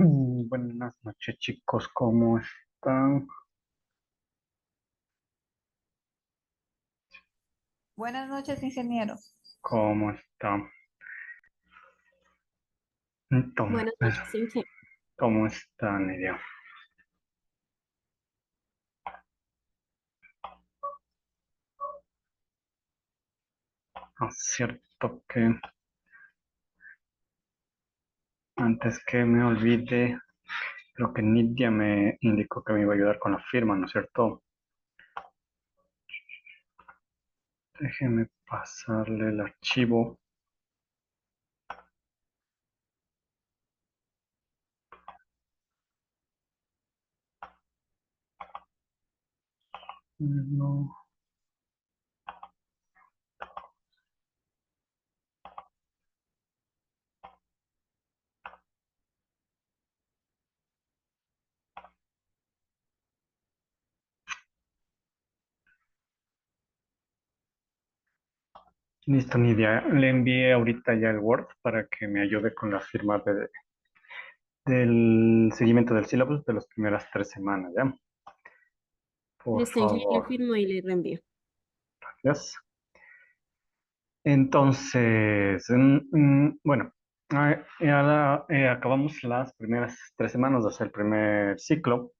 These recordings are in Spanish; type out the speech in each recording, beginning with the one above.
Buenas noches, chicos, ¿cómo están? Buenas noches, ingeniero. ¿Cómo están? Buenas Entonces, noches, Inge. ¿cómo está, Nidia? Es cierto que antes que me olvide, creo que Nidia me indicó que me iba a ayudar con la firma, ¿no es cierto? Déjeme pasarle el archivo. No. Listo, Nidia. Le envié ahorita ya el Word para que me ayude con la firma del seguimiento del sílabus de las primeras 3 semanas, ¿ya? Por Listo, Inge, le favor. firmo y le reenvío. Gracias. Entonces, bueno, acabamos las primeras 3 semanas de hacer el primer ciclo.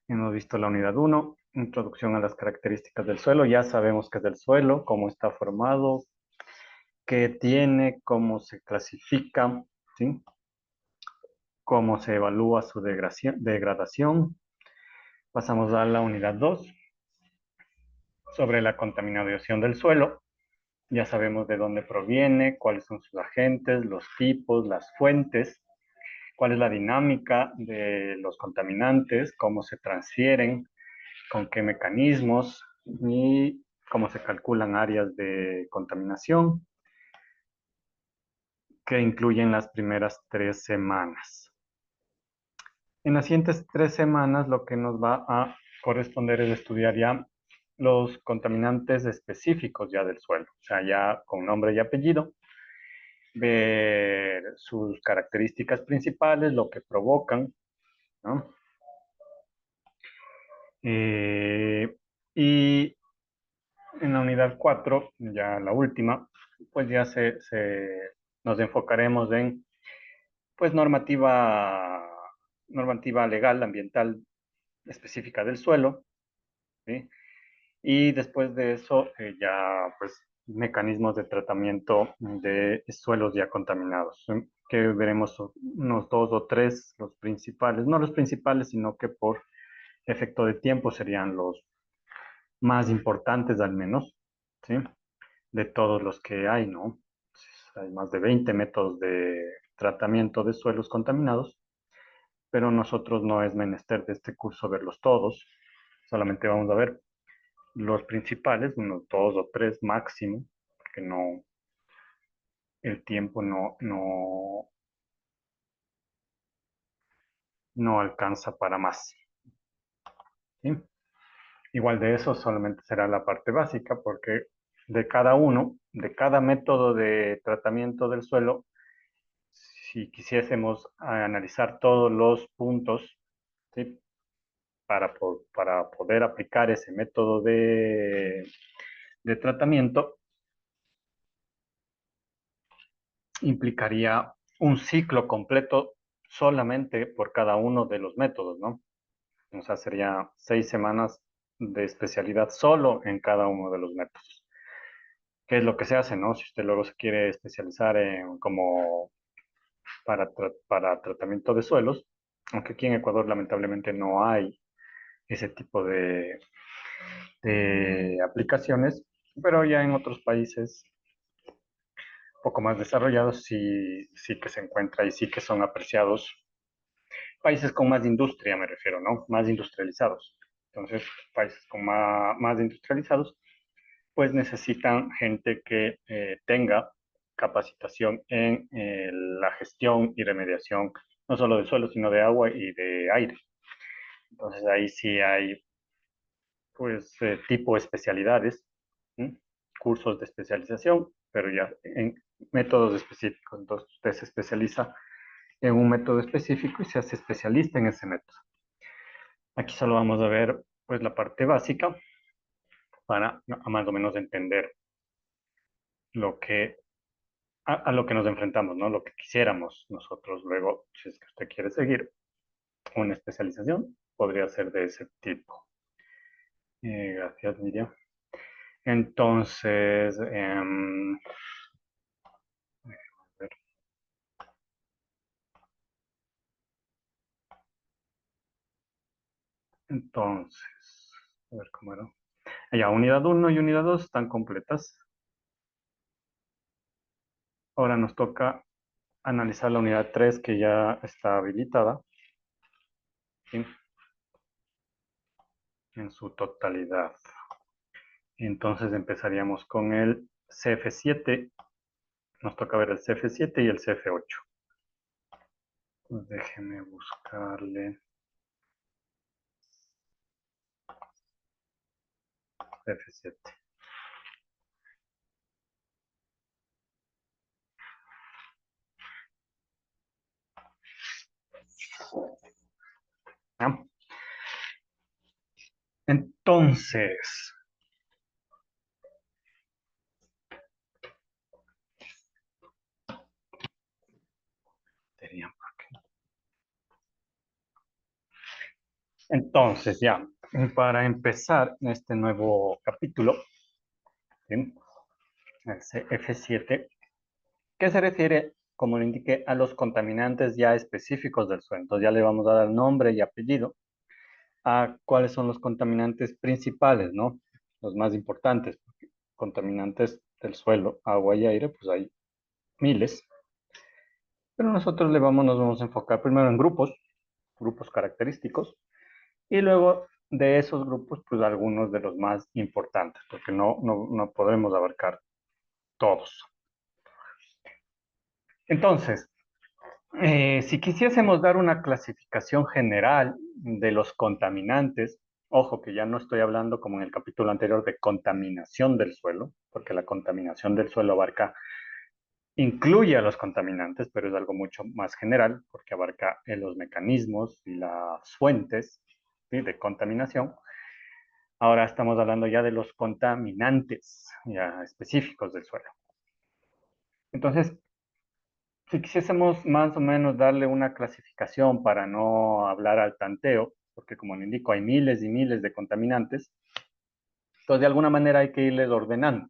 Hemos visto la unidad uno, introducción a las características del suelo. Ya sabemos qué es el suelo, cómo está formado, qué tiene, cómo se clasifica, ¿sí? Cómo se evalúa su degradación. Pasamos a la unidad 2 sobre la contaminación del suelo. Ya sabemos de dónde proviene, cuáles son sus agentes, los tipos, las fuentes, cuál es la dinámica de los contaminantes, cómo se transfieren, con qué mecanismos y cómo se calculan áreas de contaminación que incluyen las primeras 3 semanas. En las siguientes 3 semanas lo que nos va a corresponder es estudiar ya los contaminantes específicos ya del suelo, o sea, ya con nombre y apellido, ver sus características principales, lo que provocan, ¿no? Y en la unidad 4, ya la última, pues ya nos enfocaremos en pues normativa legal, ambiental específica del suelo, ¿sí? Y después de eso ya pues mecanismos de tratamiento de suelos ya contaminados, ¿sí? Que veremos unos dos o tres, los principales, no los principales, sino que por efecto de tiempo serían los más importantes al menos, ¿sí? De todos los que hay, ¿no? Hay más de 20 métodos de tratamiento de suelos contaminados, pero nosotros no es menester de este curso verlos todos, solamente vamos a ver los principales, unos dos o tres máximo, que no, el tiempo no alcanza para más, ¿sí? Igual de eso solamente será la parte básica, porque de cada método de tratamiento del suelo, si quisiésemos analizar todos los puntos, ¿sí? Para poder aplicar ese método de tratamiento, implicaría un ciclo completo solamente por cada uno de los métodos, ¿no? O sea, sería 6 semanas de especialidad solo en cada uno de los métodos. ¿Qué es lo que se hace, no? Si usted luego se quiere especializar en como para tratamiento de suelos, aunque aquí en Ecuador lamentablemente no hay ese tipo de aplicaciones, pero ya en otros países un poco más desarrollados sí que se encuentra y sí que son apreciados. Países con más industria me refiero, ¿no? Más industrializados. Entonces, países con más industrializados, pues necesitan gente que tenga capacitación en la gestión y remediación, no solo de suelo, sino de agua y de aire. Entonces ahí sí hay, pues, tipo especialidades, ¿sí? Cursos de especialización, pero ya en métodos específicos. Entonces usted se especializa en un método específico y se hace especialista en ese método. Aquí solo vamos a ver pues la parte básica para más o menos entender lo que, a lo que nos enfrentamos, ¿no? Lo que quisiéramos nosotros luego, si es que usted quiere seguir una especialización, podría ser de ese tipo. Gracias, Miriam. Entonces, a ver. Entonces, a ver cómo era. Ya, unidad 1 y unidad 2 están completas. Ahora nos toca analizar la unidad 3 que ya está habilitada, ¿sí? En su totalidad. Entonces empezaríamos con el CF7. Nos toca ver el CF7 y el CF8. Pues déjeme buscarle CF7. ¿Ya? Entonces, ya, para empezar este nuevo capítulo, ¿sí? El CF7, que se refiere, como lo indiqué, a los contaminantes ya específicos del suelo. Entonces ya le vamos a dar nombre y apellido a cuáles son los contaminantes principales, ¿no? Los más importantes. Contaminantes del suelo, agua y aire, pues hay miles. Pero nosotros nos vamos a enfocar primero en grupos característicos, y luego de esos grupos, pues algunos de los más importantes, porque no podremos abarcar todos. Entonces, si quisiésemos dar una clasificación general de los contaminantes, ojo que ya no estoy hablando como en el capítulo anterior de contaminación del suelo, porque la contaminación del suelo incluye a los contaminantes, pero es algo mucho más general, porque abarca los mecanismos y las fuentes, ¿sí?, de contaminación. Ahora estamos hablando ya de los contaminantes ya específicos del suelo. Entonces, si quisiésemos más o menos darle una clasificación para no hablar al tanteo, porque como le indico, hay miles y miles de contaminantes, entonces de alguna manera hay que irles ordenando.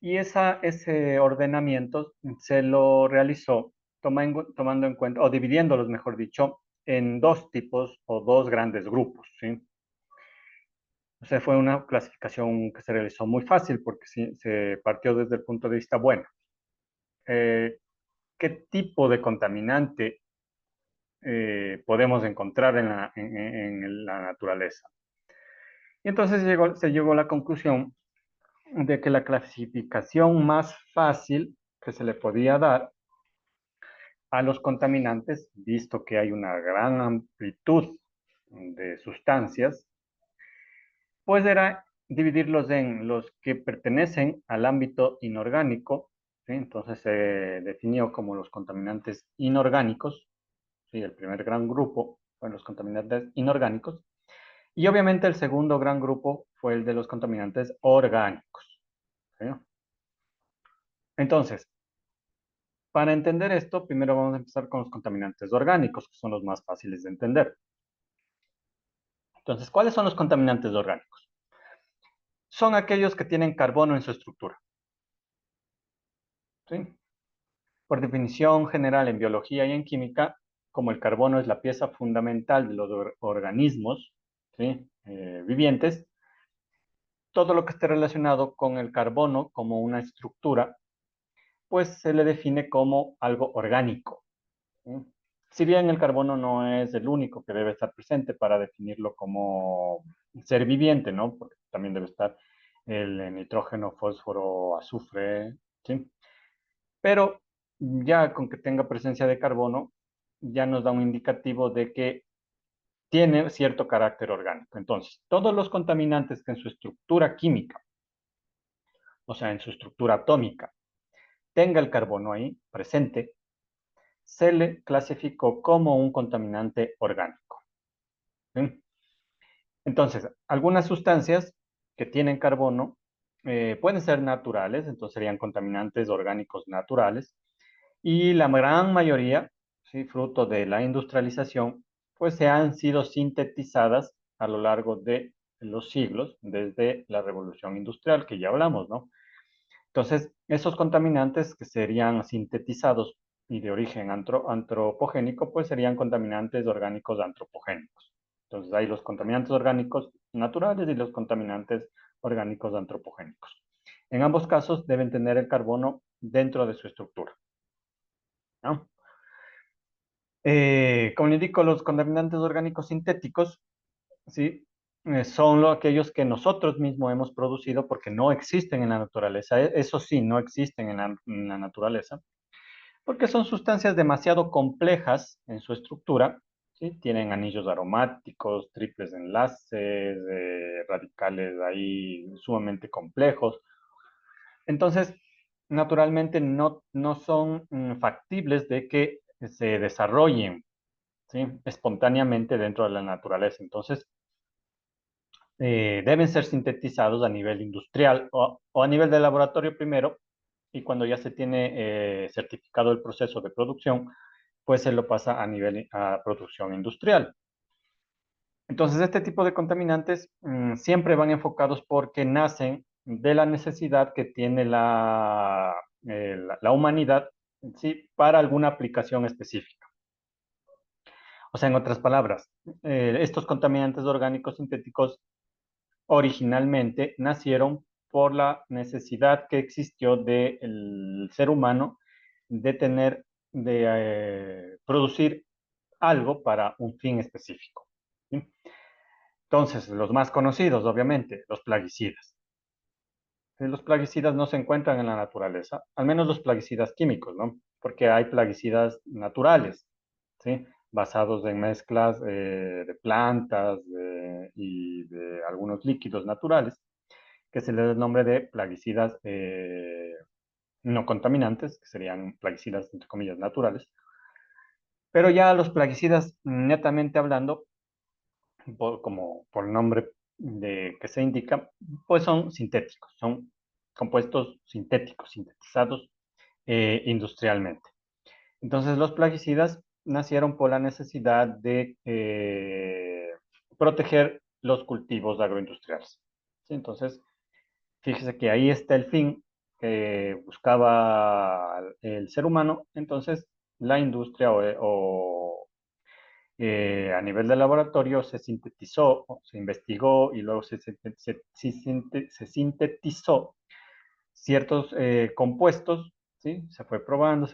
Y ese ordenamiento se lo realizó tomando en cuenta, o dividiéndolos, mejor dicho, en dos tipos o dos grandes grupos, ¿sí? O sea, fue una clasificación que se realizó muy fácil porque se partió desde el punto de vista, bueno, eh, ¿qué tipo de contaminante podemos encontrar en la naturaleza? Y entonces se llegó a la conclusión de que la clasificación más fácil que se le podía dar a los contaminantes, visto que hay una gran amplitud de sustancias, pues era dividirlos en los que pertenecen al ámbito inorgánico, ¿sí? Entonces se definió como los contaminantes inorgánicos, ¿sí? El primer gran grupo fueron los contaminantes inorgánicos, y obviamente el segundo gran grupo fue el de los contaminantes orgánicos, ¿sí? Entonces, para entender esto, primero vamos a empezar con los contaminantes orgánicos, que son los más fáciles de entender. Entonces, ¿cuáles son los contaminantes orgánicos? Son aquellos que tienen carbono en su estructura, ¿sí? Por definición general en biología y en química, como el carbono es la pieza fundamental de los organismos, ¿sí?, vivientes, todo lo que esté relacionado con el carbono como una estructura, pues se le define como algo orgánico, ¿sí? Si bien el carbono no es el único que debe estar presente para definirlo como ser viviente, ¿no? Porque también debe estar el nitrógeno, fósforo, azufre, ¿sí? Pero ya con que tenga presencia de carbono, ya nos da un indicativo de que tiene cierto carácter orgánico. Entonces, todos los contaminantes que en su estructura química, o sea, en su estructura atómica, tenga el carbono ahí presente, se le clasificó como un contaminante orgánico. ¿Sí? Entonces, algunas sustancias que tienen carbono pueden ser naturales, entonces serían contaminantes orgánicos naturales, y la gran mayoría, ¿sí? Fruto de la industrialización, pues se han sido sintetizadas a lo largo de los siglos, desde la revolución industrial que ya hablamos, ¿no? Entonces, esos contaminantes que serían sintetizados y de origen antropogénico, pues serían contaminantes orgánicos antropogénicos. Entonces, hay los contaminantes orgánicos naturales y los contaminantes orgánicos antropogénicos. En ambos casos deben tener el carbono dentro de su estructura, ¿no? Como le indico, los contaminantes orgánicos sintéticos, ¿sí? Son aquellos que nosotros mismos hemos producido porque no existen en la naturaleza. Eso sí, no existen en la naturaleza, porque son sustancias demasiado complejas en su estructura, ¿sí? Tienen anillos aromáticos, triples enlaces, radicales ahí sumamente complejos. Entonces, naturalmente no son factibles de que se desarrollen, ¿sí? Espontáneamente dentro de la naturaleza. Entonces, deben ser sintetizados a nivel industrial o a nivel de laboratorio primero, y cuando ya se tiene certificado el proceso de producción, pues se lo pasa a nivel a producción industrial. Entonces, este tipo de contaminantes siempre van enfocados porque nacen de la necesidad que tiene la humanidad, ¿sí? Para alguna aplicación específica. O sea, en otras palabras, estos contaminantes orgánicos sintéticos originalmente nacieron por la necesidad que existió del ser humano de producir algo para un fin específico, ¿sí? Entonces, los más conocidos, obviamente, los plaguicidas. Los plaguicidas no se encuentran en la naturaleza, al menos los plaguicidas químicos, ¿no? Porque hay plaguicidas naturales, ¿sí? Basados en mezclas de plantas y de algunos líquidos naturales, que se les da el nombre de plaguicidas no contaminantes, que serían plaguicidas, entre comillas, naturales. Pero ya los plaguicidas, netamente hablando, como por el nombre que se indica, pues son sintéticos, son compuestos sintéticos, sintetizados industrialmente. Entonces, los plaguicidas nacieron por la necesidad de proteger los cultivos agroindustriales. ¿Sí? Entonces, fíjese que ahí está el fin que buscaba el ser humano. Entonces, la industria a nivel de laboratorio se sintetizó, se investigó y luego se sintetizó ciertos compuestos, ¿sí? Se fue probando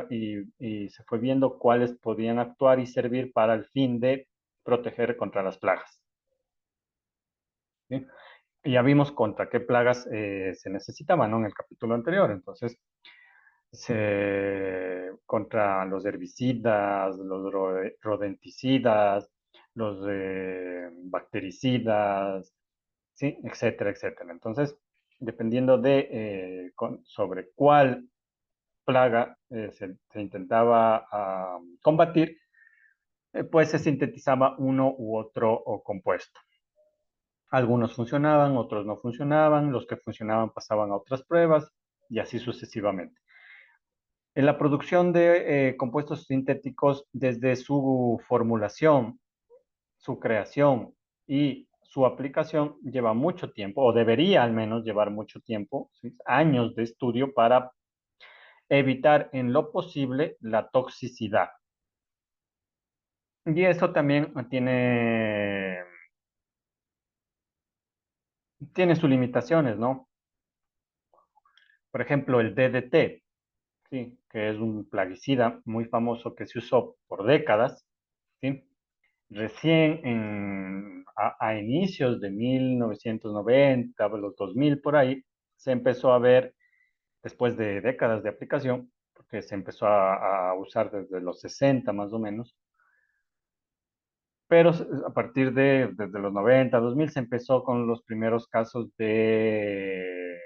y se fue viendo cuáles podían actuar y servir para el fin de proteger contra las plagas, ¿sí? Y ya vimos contra qué plagas se necesitaban, ¿no? En el capítulo anterior. Entonces, contra los herbicidas, los rodenticidas, los bactericidas, ¿sí? Etcétera, etcétera. Entonces, dependiendo de sobre cuál plaga se intentaba combatir, pues se sintetizaba uno u otro compuesto. Algunos funcionaban, otros no funcionaban, los que funcionaban pasaban a otras pruebas y así sucesivamente. En la producción de compuestos sintéticos, desde su formulación, su creación y su aplicación, lleva mucho tiempo, o debería al menos llevar mucho tiempo, ¿sí? Años de estudio para evitar en lo posible la toxicidad. Y eso también tiene sus limitaciones, ¿no? Por ejemplo, el DDT, ¿sí? Que es un plaguicida muy famoso que se usó por décadas, ¿sí? Recién a inicios de 1990, los 2000 por ahí, se empezó a ver, después de décadas de aplicación, porque se empezó a usar desde los 60 más o menos, pero a partir desde los 90, 2000, se empezó con los primeros casos de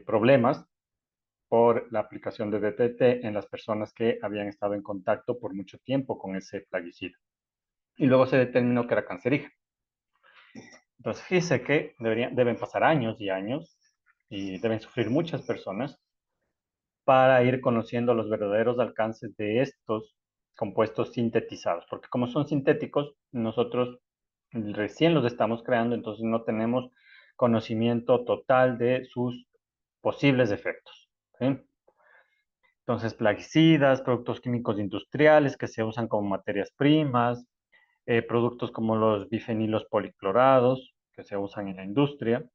problemas por la aplicación de DDT en las personas que habían estado en contacto por mucho tiempo con ese plaguicida. Y luego se determinó que era cancerígeno. Entonces, fíjese que deben pasar años y años y deben sufrir muchas personas para ir conociendo los verdaderos alcances de estos compuestos sintetizados, porque como son sintéticos, nosotros recién los estamos creando, entonces no tenemos conocimiento total de sus posibles efectos. ¿Sí? Entonces, plaguicidas, productos químicos industriales que se usan como materias primas, productos como los bifenilos policlorados que se usan en la industria,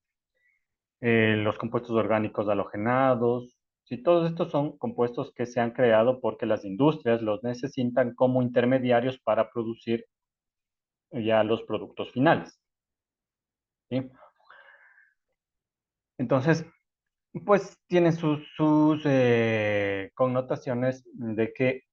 los compuestos orgánicos halogenados. Sí, todos estos son compuestos que se han creado porque las industrias los necesitan como intermediarios para producir ya los productos finales. ¿Sí? Entonces, pues tiene sus connotaciones de que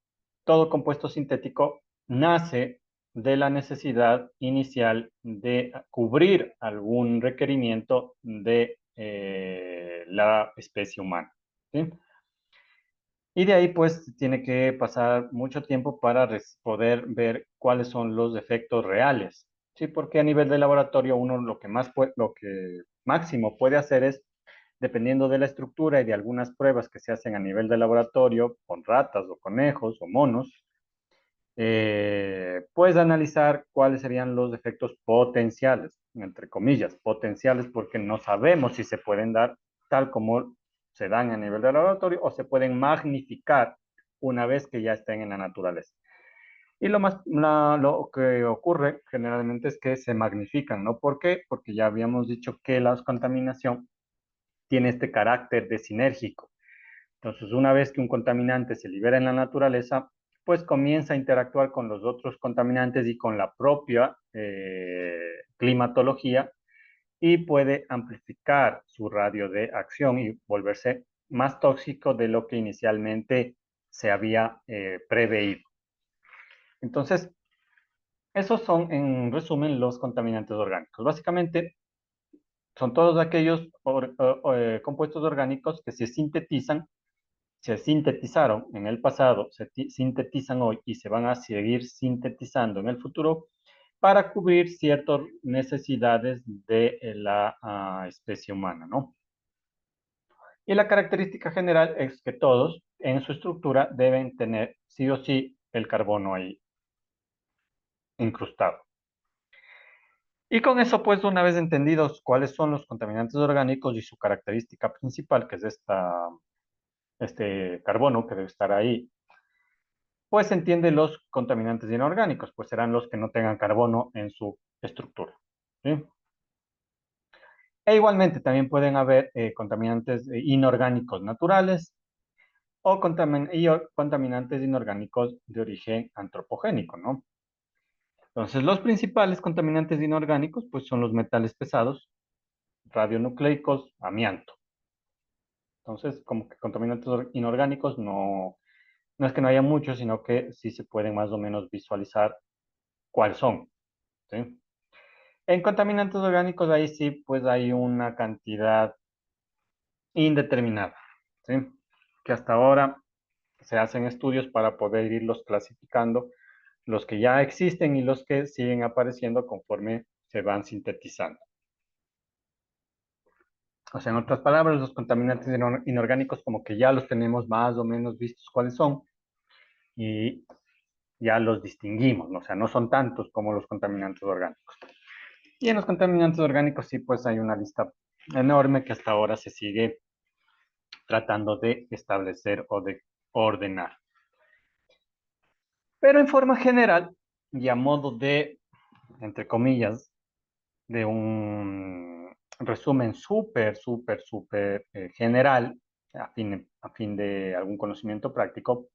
todo compuesto sintético nace de la necesidad inicial de cubrir algún requerimiento de la especie humana. ¿Sí? Y de ahí pues tiene que pasar mucho tiempo para poder ver cuáles son los efectos reales. Sí, porque a nivel de laboratorio uno lo que máximo puede hacer es, dependiendo de la estructura y de algunas pruebas que se hacen a nivel de laboratorio con ratas o conejos o monos, puedes analizar cuáles serían los efectos potenciales, entre comillas, potenciales porque no sabemos si se pueden dar tal como se dan a nivel de laboratorio o se pueden magnificar una vez que ya estén en la naturaleza. Y lo que ocurre generalmente es que se magnifican, ¿no? ¿Por qué? Porque ya habíamos dicho que la contaminación tiene este carácter de sinérgico. Entonces, una vez que un contaminante se libera en la naturaleza, pues comienza a interactuar con los otros contaminantes y con la propia climatología y puede amplificar su radio de acción y volverse más tóxico de lo que inicialmente se había preveído. Entonces, esos son, en resumen, los contaminantes orgánicos. Básicamente, son todos aquellos compuestos orgánicos que se sintetizaron en el pasado, se sintetizan hoy y se van a seguir sintetizando en el futuro para cubrir ciertas necesidades de la especie humana, ¿no? Y la característica general es que todos en su estructura deben tener sí o sí el carbono ahí incrustado. Y con eso, pues, una vez entendidos cuáles son los contaminantes orgánicos y su característica principal, que es este carbono que debe estar ahí, pues se entiende los contaminantes inorgánicos, pues serán los que no tengan carbono en su estructura. ¿Sí? E igualmente también pueden haber contaminantes inorgánicos naturales o contaminantes inorgánicos de origen antropogénico, ¿no? Entonces, los principales contaminantes inorgánicos, pues son los metales pesados, radionucleicos, amianto. Entonces, como que contaminantes inorgánicos no es que no haya muchos, sino que sí se pueden más o menos visualizar cuáles son. ¿Sí? En contaminantes orgánicos, ahí sí, pues hay una cantidad indeterminada, ¿sí? Que hasta ahora se hacen estudios para poder irlos clasificando, los que ya existen y los que siguen apareciendo conforme se van sintetizando. O sea, en otras palabras, los contaminantes inorgánicos como que ya los tenemos más o menos vistos cuáles son y ya los distinguimos, ¿no? O sea, no son tantos como los contaminantes orgánicos. Y en los contaminantes orgánicos sí, pues hay una lista enorme que hasta ahora se sigue tratando de establecer o de ordenar. Pero en forma general, y a modo de, entre comillas, de un resumen súper general, a fin de algún conocimiento práctico,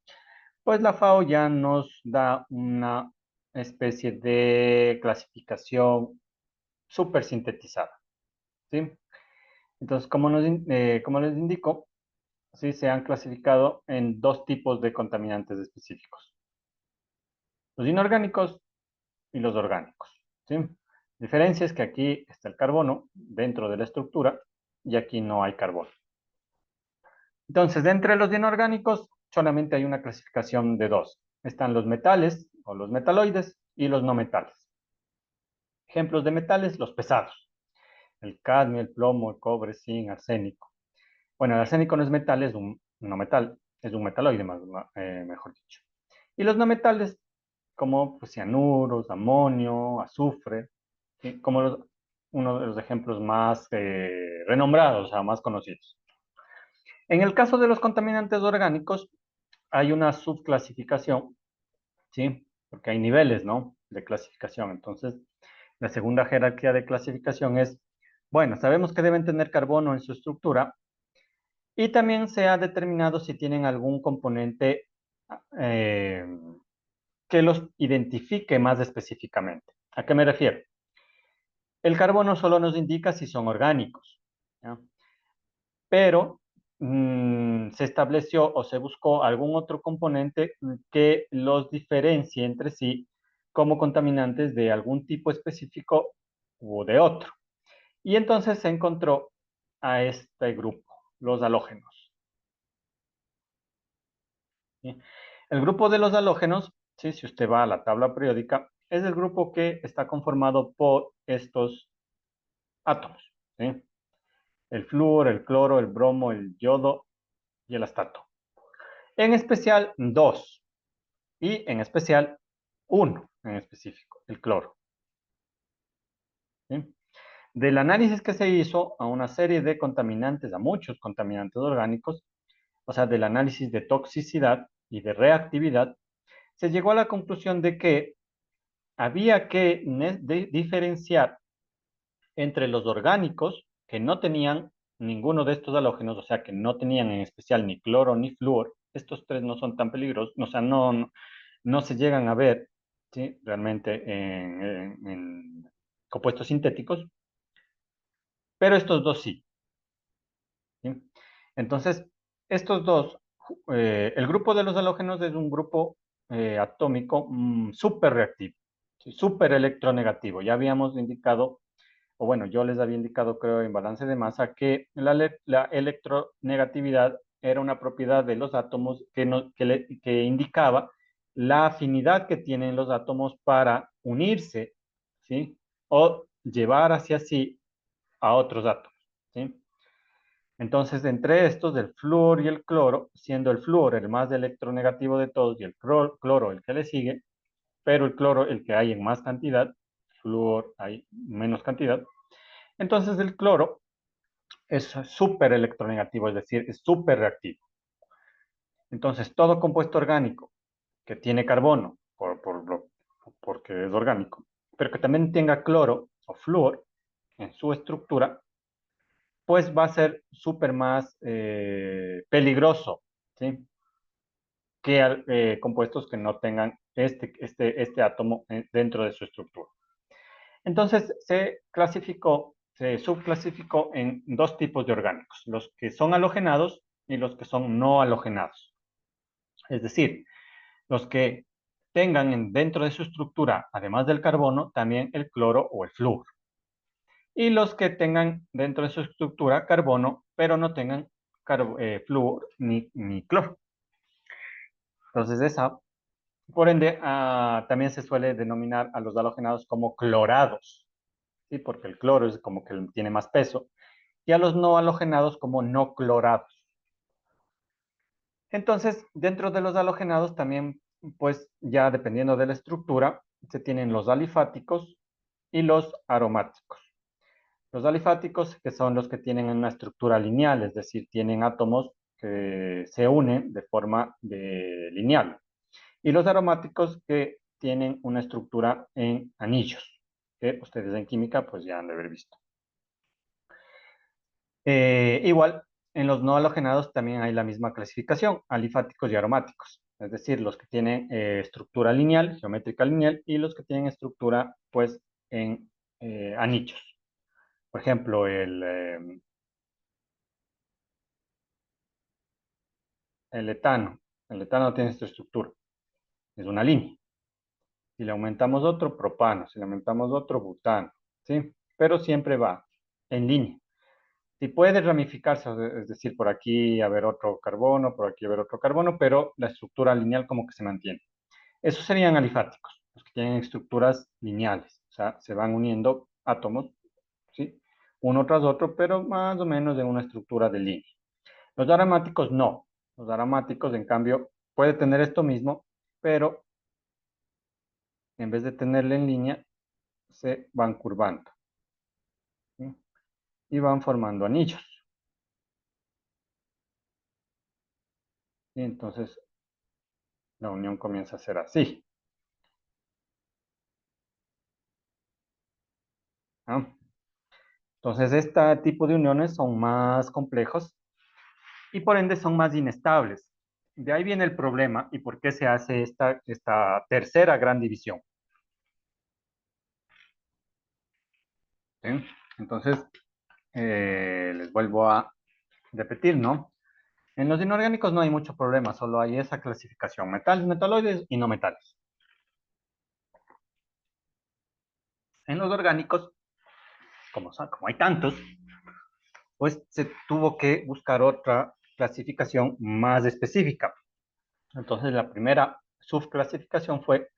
pues la FAO ya nos da una especie de clasificación súper sintetizada, ¿sí? Entonces, como les indico, sí se han clasificado en dos tipos de contaminantes específicos, los inorgánicos y los orgánicos, ¿sí? La diferencia es que aquí está el carbono dentro de la estructura y aquí no hay carbono. Entonces, de entre los inorgánicos, solamente hay una clasificación de dos. Están los metales o los metaloides y los no metales. Ejemplos de metales, los pesados. El cadmio, el plomo, el cobre, zinc, arsénico. Bueno, el arsénico no es metal, es un no metal, es un metaloide, mejor dicho. Y los no metales, como pues, cianuros, amonio, azufre, ¿sí? Como uno de los ejemplos más renombrados, o sea, más conocidos. En el caso de los contaminantes orgánicos, hay una subclasificación, ¿sí? Porque hay niveles, ¿no? De clasificación. Entonces, la segunda jerarquía de clasificación es, bueno, sabemos que deben tener carbono en su estructura y también se ha determinado si tienen algún componente eh, que los identifique más específicamente. ¿A qué me refiero? El carbono solo nos indica si son orgánicos, ¿ya? Pero se estableció o se buscó algún otro componente que los diferencie entre sí como contaminantes de algún tipo específico u de otro. Y entonces se encontró a este grupo, los halógenos. ¿Sí? El grupo de los halógenos, ¿sí? Si usted va a la tabla periódica, es el grupo que está conformado por estos átomos, ¿sí? El flúor, el cloro, el bromo, el yodo y el astato. En especial dos, y en especial uno en específico, el cloro. ¿Sí? Del análisis que se hizo a una serie de contaminantes, a muchos contaminantes orgánicos, o sea, del análisis de toxicidad y de reactividad, se llegó a la conclusión de que había que diferenciar entre los orgánicos que no tenían ninguno de estos halógenos, o sea, que no tenían en especial ni cloro ni flúor. Estos tres no son tan peligrosos, o sea, no se llegan a ver, ¿sí? Realmente en compuestos sintéticos, pero estos dos sí. ¿Sí? Entonces, estos dos, el grupo de los halógenos es un grupo atómico súper reactivo, ¿sí? Súper electronegativo. Ya habíamos indicado, o bueno, yo les había indicado, creo, en balance de masa, que la electronegatividad era una propiedad de los átomos que indicaba la afinidad que tienen los átomos para unirse, ¿sí? O llevar hacia sí a otros átomos, ¿sí? Entonces, entre estos, el flúor y el cloro, siendo el flúor el más electronegativo de todos y el cloro el que le sigue, pero el cloro el que hay en más cantidad, flúor hay menos cantidad, entonces el cloro es súper electronegativo, es decir, es súper reactivo. Entonces, todo compuesto orgánico que tiene carbono, porque es orgánico, pero que también tenga cloro o flúor en su estructura, pues va a ser súper más peligroso, ¿sí? Que compuestos que no tengan este átomo dentro de su estructura. Entonces, se subclasificó en dos tipos de orgánicos, los que son halogenados y los que son no halogenados. Es decir, los que tengan dentro de su estructura, además del carbono, también el cloro o el flúor. Y los que tengan dentro de su estructura carbono, pero no tengan flúor ni cloro. Entonces, por ende, también se suele denominar a los halogenados como clorados, ¿sí? Porque el cloro es como que tiene más peso, y a los no halogenados como no clorados. Entonces, dentro de los halogenados también, pues ya dependiendo de la estructura, se tienen los alifáticos y los aromáticos. Los alifáticos, que son los que tienen una estructura lineal, es decir, tienen átomos que se unen de forma lineal. Y los aromáticos que tienen una estructura en anillos, que ustedes en química pues ya han de haber visto. Igual, en los no halogenados también hay la misma clasificación, alifáticos y aromáticos, es decir, los que tienen estructura lineal, geométrica lineal, y los que tienen estructura pues en anillos. Por ejemplo, el etano. El etano tiene esta estructura, es una línea. Si le aumentamos otro, propano. Si le aumentamos otro, butano. ¿Sí? Pero siempre va en línea. Sí puede ramificarse, es decir, por aquí haber otro carbono, por aquí haber otro carbono, pero la estructura lineal como que se mantiene. Esos serían alifáticos, los que tienen estructuras lineales, o sea, se van uniendo átomos, ¿sí? Uno tras otro, pero más o menos de una estructura de línea. Los aromáticos no. Los aromáticos, en cambio, puede tener esto mismo, pero en vez de tenerla en línea, se van curvando, ¿sí? Y van formando anillos. Y entonces la unión comienza a ser así, ¿no? Entonces, este tipo de uniones son más complejos y por ende son más inestables. De ahí viene el problema y por qué se hace esta tercera gran división, ¿sí? Entonces, les vuelvo a repetir, ¿no? En los inorgánicos no hay mucho problema, solo hay esa clasificación, metales, metaloides y no metales. En los orgánicos, como hay tantos, pues se tuvo que buscar otra clasificación más específica. Entonces, la primera subclasificación fue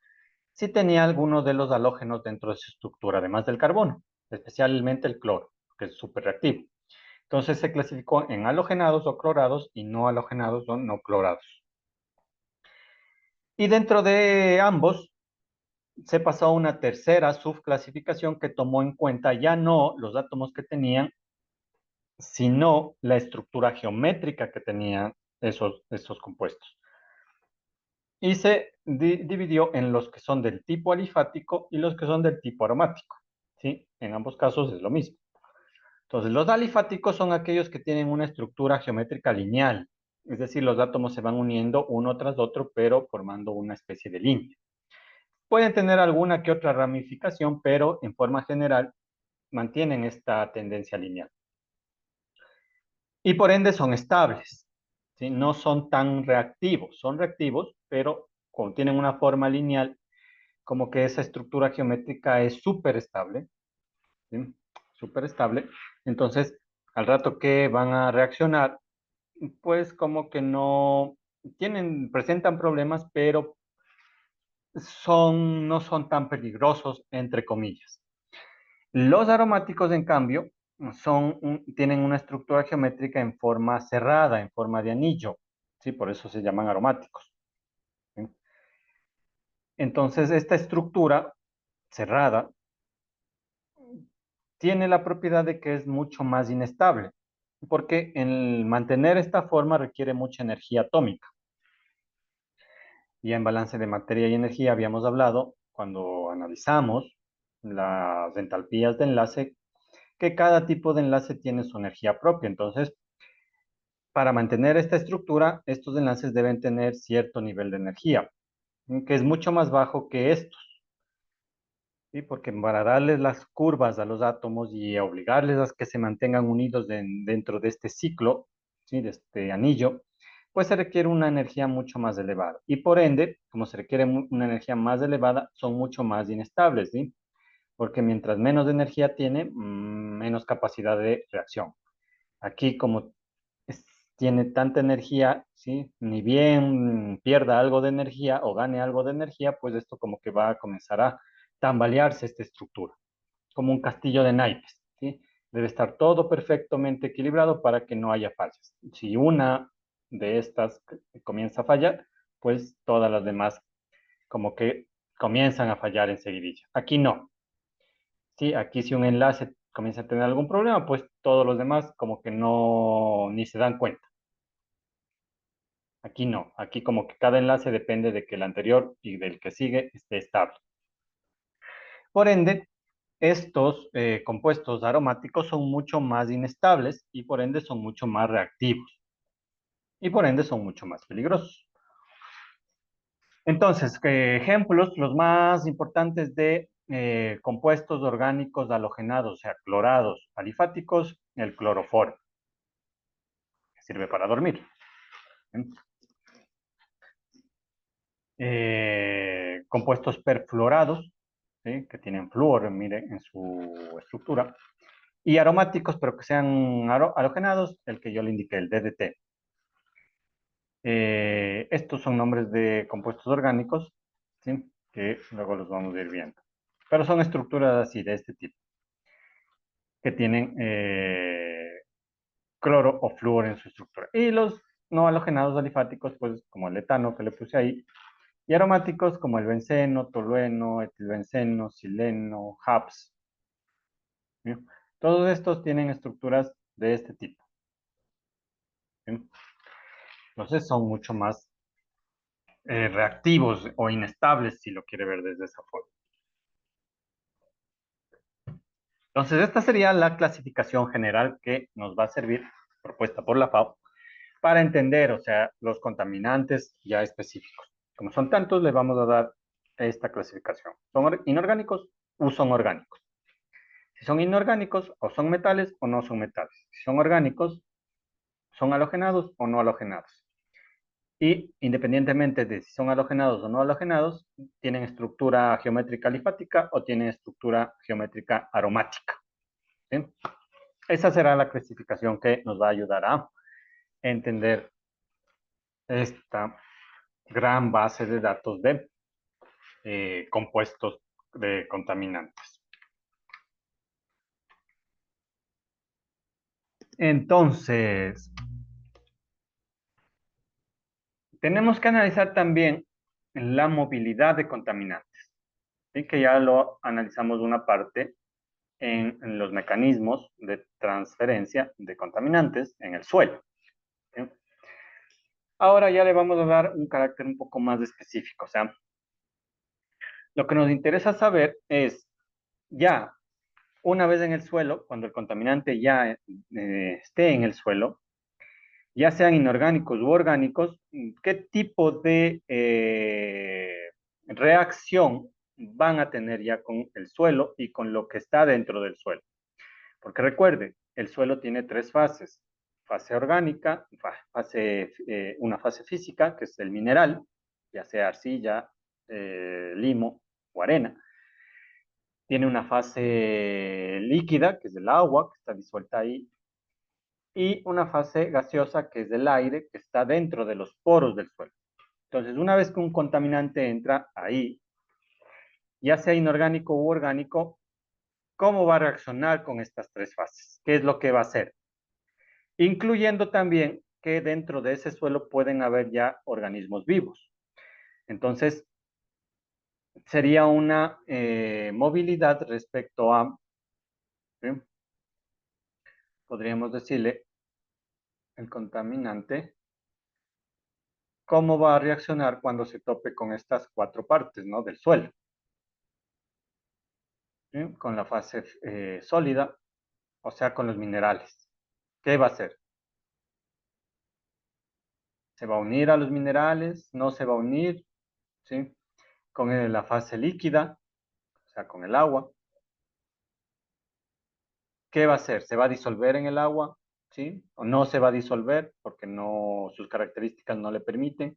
si tenía alguno de los halógenos dentro de su estructura, además del carbono, especialmente el cloro, que es súper reactivo. Entonces se clasificó en halogenados o clorados y no halogenados o no clorados. Y dentro de ambos se pasó a una tercera subclasificación que tomó en cuenta ya no los átomos que tenían, sino la estructura geométrica que tenían esos compuestos. Y se dividió en los que son del tipo alifático y los que son del tipo aromático, ¿sí? En ambos casos es lo mismo. Entonces, los alifáticos son aquellos que tienen una estructura geométrica lineal, es decir, los átomos se van uniendo uno tras otro, pero formando una especie de línea. Pueden tener alguna que otra ramificación, pero en forma general mantienen esta tendencia lineal. Y por ende son estables, ¿sí? No son tan reactivos, son reactivos, pero como tienen una forma lineal, como que esa estructura geométrica es súper estable, ¿sí? Súper estable. Entonces, al rato que van a reaccionar, pues como que no presentan problemas, pero no son tan peligrosos, entre comillas. Los aromáticos, en cambio, tienen una estructura geométrica en forma cerrada, en forma de anillo, ¿sí? Por eso se llaman aromáticos, ¿sí? Entonces, esta estructura cerrada tiene la propiedad de que es mucho más inestable, porque el mantener esta forma requiere mucha energía atómica. Y en balance de materia y energía habíamos hablado cuando analizamos las entalpías de enlace, que cada tipo de enlace tiene su energía propia. Entonces, para mantener esta estructura, estos enlaces deben tener cierto nivel de energía, que es mucho más bajo que estos, ¿sí? Porque para darles las curvas a los átomos y obligarles a que se mantengan unidos dentro de este ciclo, ¿sí? De este anillo, pues se requiere una energía mucho más elevada. Y por ende, como se requiere una energía más elevada, son mucho más inestables, ¿sí? Porque mientras menos energía tiene, menos capacidad de reacción. Aquí, como es- tiene tanta energía, ¿sí? Ni bien pierda algo de energía o gane algo de energía, pues esto como que va a comenzar a tambalearse esta estructura, como un castillo de naipes, ¿sí? Debe estar todo perfectamente equilibrado para que no haya fallas. Si una de estas comienza a fallar, pues todas las demás como que comienzan a fallar enseguidilla. Aquí no. Sí, aquí si un enlace comienza a tener algún problema, pues todos los demás como que no, ni se dan cuenta. Aquí no, aquí como que cada enlace depende de que el anterior y del que sigue esté estable. Por ende, estos compuestos aromáticos son mucho más inestables y por ende son mucho más reactivos y por ende son mucho más peligrosos. Entonces, ejemplos, los más importantes de compuestos orgánicos halogenados, o sea, clorados, alifáticos, el cloroforo, que sirve para dormir. Compuestos perfluorados, ¿sí? Que tienen flúor, mire, en su estructura. Y aromáticos, pero que sean halogenados, el que yo le indiqué, el DDT. Estos son nombres de compuestos orgánicos, ¿sí? Que luego los vamos a ir viendo. Pero son estructuras así, de este tipo, que tienen cloro o flúor en su estructura. Y los no halogenados alifáticos, pues como el etano que le puse ahí, y aromáticos como el benceno, tolueno, etilbenceno, sileno, HAPS. ¿Sí? Todos estos tienen estructuras de este tipo. ¿Sí? Entonces son mucho más reactivos o inestables, si lo quiere ver desde esa forma. Entonces, esta sería la clasificación general que nos va a servir, propuesta por la FAO, para entender, o sea, los contaminantes ya específicos. Como son tantos, le vamos a dar esta clasificación. ¿Son inorgánicos o son orgánicos? Si son inorgánicos, o son metales o no son metales. Si son orgánicos, son halogenados o no halogenados. Y independientemente de si son halogenados o no halogenados, tienen estructura geométrica alifática o tienen estructura geométrica aromática. ¿Sí? Esa será la clasificación que nos va a ayudar a entender esta gran base de datos de compuestos de contaminantes. Entonces, tenemos que analizar también la movilidad de contaminantes, ¿sí? Que ya lo analizamos una parte en los mecanismos de transferencia de contaminantes en el suelo. ¿Sí? Ahora ya le vamos a dar un carácter un poco más específico, o sea, lo que nos interesa saber es ya una vez en el suelo, cuando el contaminante ya esté en el suelo, ya sean inorgánicos u orgánicos, ¿qué tipo de reacción van a tener ya con el suelo y con lo que está dentro del suelo? Porque recuerde, el suelo tiene tres fases: fase orgánica, una fase física, que es el mineral, ya sea arcilla, limo o arena. Tiene una fase líquida, que es el agua, que está disuelta ahí, y una fase gaseosa, que es el aire, que está dentro de los poros del suelo. Entonces, una vez que un contaminante entra ahí, ya sea inorgánico u orgánico, ¿cómo va a reaccionar con estas tres fases? ¿Qué es lo que va a hacer? Incluyendo también que dentro de ese suelo pueden haber ya organismos vivos. Entonces, sería una movilidad respecto a, ¿sí? Podríamos decirle, el contaminante, cómo va a reaccionar cuando se tope con estas cuatro partes, ¿no? Del suelo. ¿Sí? Con la fase sólida, o sea, con los minerales. ¿Qué va a hacer? ¿Se va a unir a los minerales? ¿No se va a unir? ¿Sí? Con la fase líquida, o sea, con el agua. ¿Qué va a hacer? ¿Se va a disolver en el agua? ¿Sí? ¿O no se va a disolver porque no, sus características no le permiten?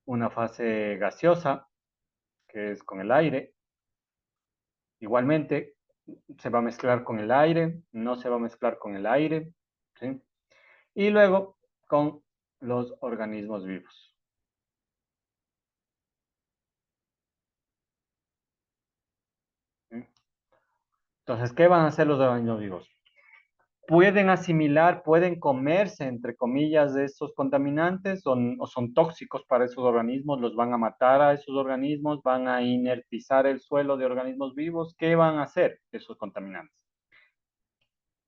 Una fase gaseosa, que es con el aire. Igualmente, se va a mezclar con el aire, no se va a mezclar con el aire. ¿Sí? Y luego con los organismos vivos. ¿Sí? Entonces, ¿qué van a hacer los organismos vivos? Pueden asimilar, pueden comerse, entre comillas, de esos contaminantes o son tóxicos para esos organismos, los van a matar a esos organismos, van a inertizar el suelo de organismos vivos. ¿Qué van a hacer esos contaminantes?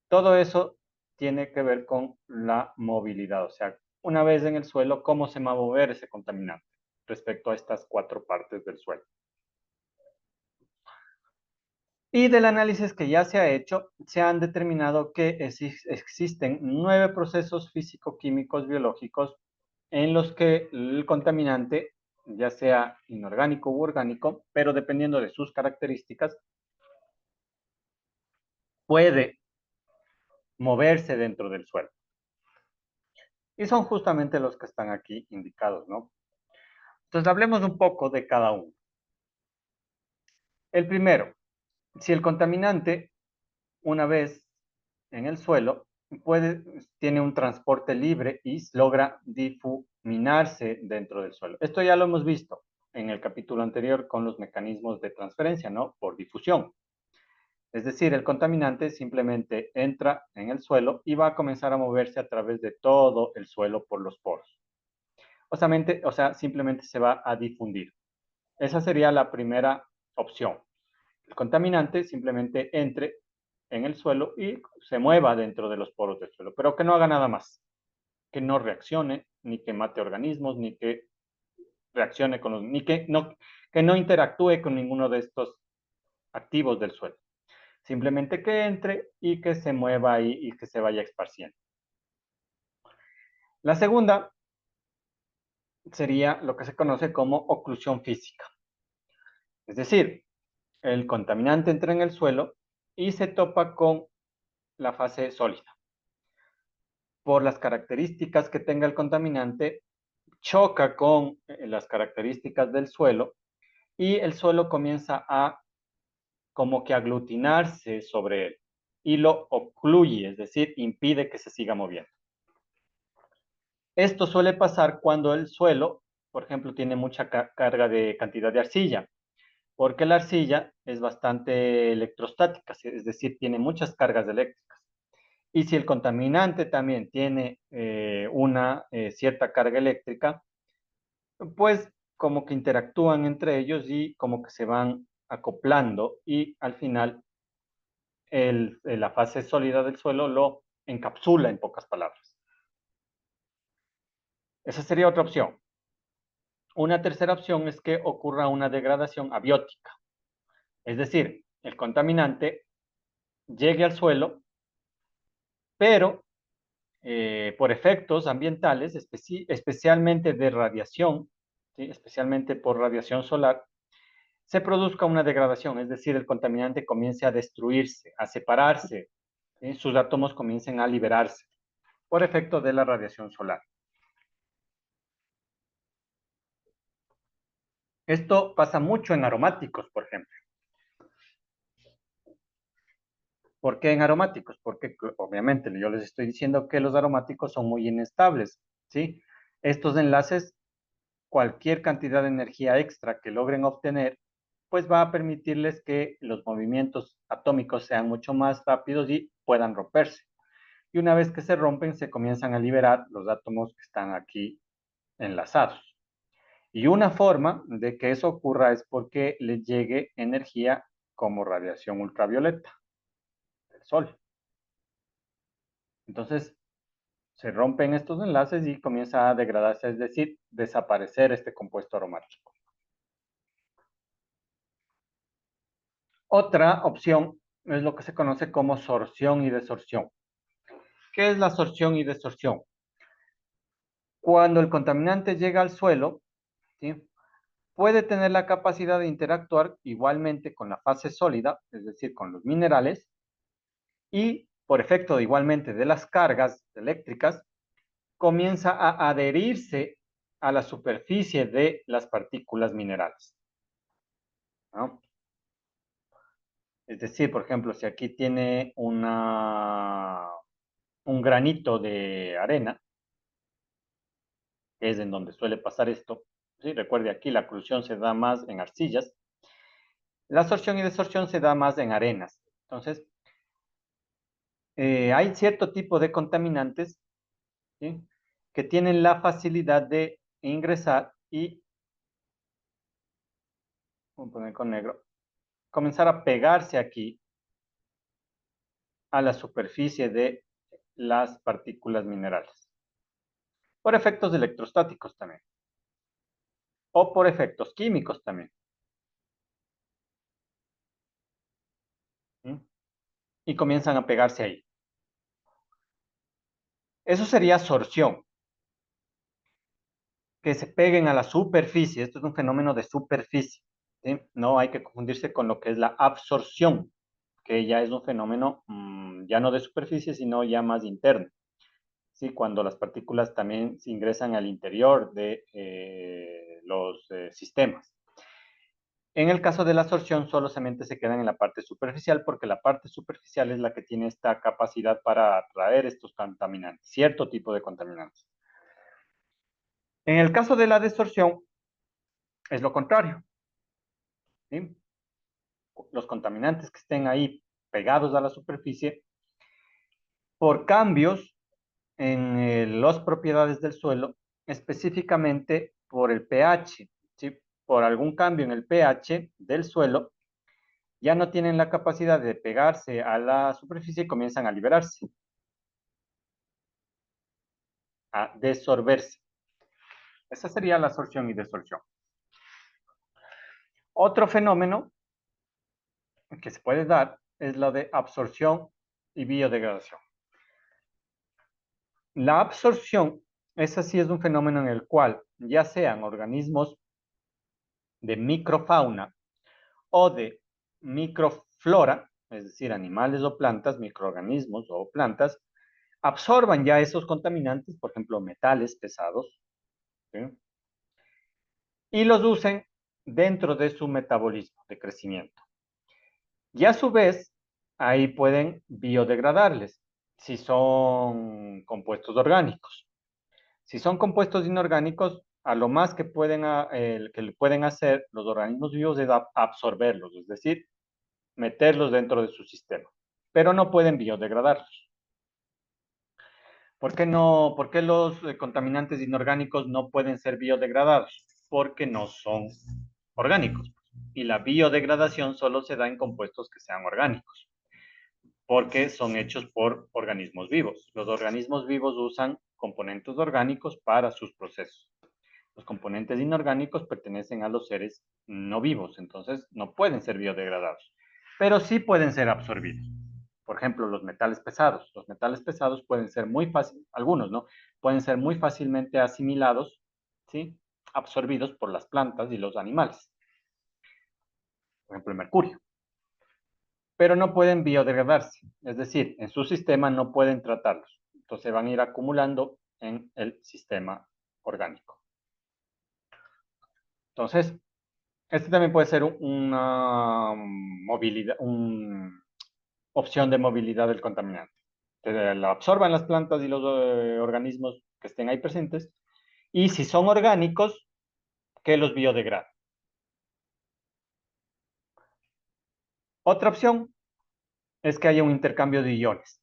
Todo eso tiene que ver con la movilidad, o sea, una vez en el suelo, ¿cómo se va a mover ese contaminante respecto a estas cuatro partes del suelo? Y del análisis que ya se ha hecho, se han determinado que existen 9 procesos físico-químicos biológicos en los que el contaminante, ya sea inorgánico u orgánico, pero dependiendo de sus características, puede moverse dentro del suelo. Y son justamente los que están aquí indicados, ¿no? Entonces, hablemos un poco de cada uno. El primero, si el contaminante una vez en el suelo, tiene un transporte libre y logra difuminarse dentro del suelo. Esto ya lo hemos visto en el capítulo anterior con los mecanismos de transferencia, ¿no? Por difusión. Es decir, el contaminante simplemente entra en el suelo y va a comenzar a moverse a través de todo el suelo por los poros. O sea, simplemente se va a difundir. Esa sería la primera opción. El contaminante simplemente entre en el suelo y se mueva dentro de los poros del suelo, pero que no haga nada más, que no reaccione, ni que mate organismos, ni que reaccione con los, ni que no interactúe con ninguno de estos activos del suelo. Simplemente que entre y que se mueva ahí y que se vaya esparciendo. La segunda sería lo que se conoce como oclusión física. Es decir, el contaminante entra en el suelo y se topa con la fase sólida. Por las características que tenga el contaminante, choca con las características del suelo y el suelo comienza a como que aglutinarse sobre él y lo ocluye, es decir, impide que se siga moviendo. Esto suele pasar cuando el suelo, por ejemplo, tiene mucha carga de cantidad de arcilla, porque la arcilla es bastante electrostática, es decir, tiene muchas cargas eléctricas. Y si el contaminante también tiene una cierta carga eléctrica, pues como que interactúan entre ellos y como que se van acoplando y al final la fase sólida del suelo lo encapsula en pocas palabras. Esa sería otra opción. Una tercera opción es que ocurra una degradación abiótica, es decir, el contaminante llegue al suelo, pero por efectos ambientales, especialmente de radiación, ¿sí? Especialmente por radiación solar, se produzca una degradación, es decir, el contaminante comience a destruirse, a separarse, ¿sí? Sus átomos comiencen a liberarse por efecto de la radiación solar. Esto pasa mucho en aromáticos, por ejemplo. ¿Por qué en aromáticos? Porque obviamente yo les estoy diciendo que los aromáticos son muy inestables, ¿sí? Estos enlaces, cualquier cantidad de energía extra que logren obtener, pues va a permitirles que los movimientos atómicos sean mucho más rápidos y puedan romperse. Y una vez que se rompen, se comienzan a liberar los átomos que están aquí enlazados. Y una forma de que eso ocurra es porque les llegue energía como radiación ultravioleta del sol. Entonces, se rompen estos enlaces y comienza a degradarse, es decir, desaparecer este compuesto aromático. Otra opción es lo que se conoce como sorción y desorción. ¿Qué es la sorción y desorción? Cuando el contaminante llega al suelo, ¿sí? Puede tener la capacidad de interactuar igualmente con la fase sólida, es decir, con los minerales, y por efecto igualmente de las cargas eléctricas, comienza a adherirse a la superficie de las partículas minerales, ¿no? Es decir, por ejemplo, si aquí tiene un granito de arena, que es en donde suele pasar esto, ¿sí? Recuerde, aquí la oclusión se da más en arcillas, la absorción y desorción se da más en arenas. Entonces, hay cierto tipo de contaminantes, ¿sí? Que tienen la facilidad de ingresar y, voy a poner con negro, comenzar a pegarse aquí a la superficie de las partículas minerales. Por efectos electrostáticos también. O por efectos químicos también. ¿Sí? Y comienzan a pegarse ahí. Eso sería sorción. Que se peguen a la superficie. Esto es un fenómeno de superficie. ¿Sí? No hay que confundirse con lo que es la absorción, que ya es un fenómeno ya no de superficie, sino ya más interno. ¿Sí? Cuando las partículas también ingresan al interior de los sistemas. En el caso de la absorción, solamente se quedan en la parte superficial porque la parte superficial es la que tiene esta capacidad para atraer estos contaminantes, cierto tipo de contaminantes. En el caso de la desorción, es lo contrario, ¿sí? Los contaminantes que estén ahí pegados a la superficie, por cambios en las propiedades del suelo, específicamente por el pH, ¿sí? Por algún cambio en el pH del suelo, ya no tienen la capacidad de pegarse a la superficie y comienzan a liberarse, a desorberse. Esa sería la absorción y desorción. Otro fenómeno que se puede dar es lo de absorción y biodegradación. La absorción, esa sí es un fenómeno en el cual ya sean organismos de microfauna o de microflora, es decir, animales o plantas, microorganismos o plantas, absorban ya esos contaminantes, por ejemplo, metales pesados, ¿sí? Y los usen dentro de su metabolismo de crecimiento. Y a su vez, ahí pueden biodegradarles si son compuestos orgánicos. Si son compuestos inorgánicos, a lo más que que le pueden hacer los organismos vivos es absorberlos, es decir, meterlos dentro de su sistema, pero no pueden biodegradarlos. ¿Por qué no? ¿Por qué los contaminantes inorgánicos no pueden ser biodegradados? Porque no son orgánicos. Y la biodegradación solo se da en compuestos que sean orgánicos, porque son hechos por organismos vivos. Los organismos vivos usan componentes orgánicos para sus procesos. Los componentes inorgánicos pertenecen a los seres no vivos, entonces no pueden ser biodegradados, pero sí pueden ser absorbidos. Por ejemplo, los metales pesados. Los metales pesados pueden ser muy fácil, algunos, ¿no? Pueden ser muy fácilmente asimilados, ¿sí? Absorbidos por las plantas y los animales. Por ejemplo, el mercurio. Pero no pueden biodegradarse, es decir, en su sistema no pueden tratarlos. Entonces van a ir acumulando en el sistema orgánico. Entonces, este también puede ser una movilidad, una opción de movilidad del contaminante. Lo absorban las plantas y los organismos que estén ahí presentes. Y si son orgánicos, que los biodegraden. Otra opción es que haya un intercambio de iones.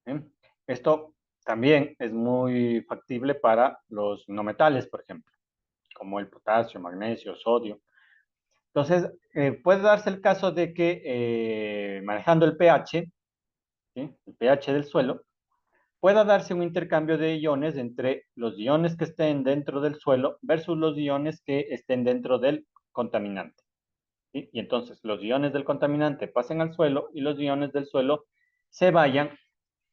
¿Bien? Esto también es muy factible para los no metales, por ejemplo, como el potasio, magnesio, sodio. Entonces, puede darse el caso de que manejando el pH, ¿sí? El pH del suelo, pueda darse un intercambio de iones entre los iones que estén dentro del suelo versus los iones que estén dentro del contaminante. ¿Sí? Y entonces los iones del contaminante pasen al suelo y los iones del suelo se vayan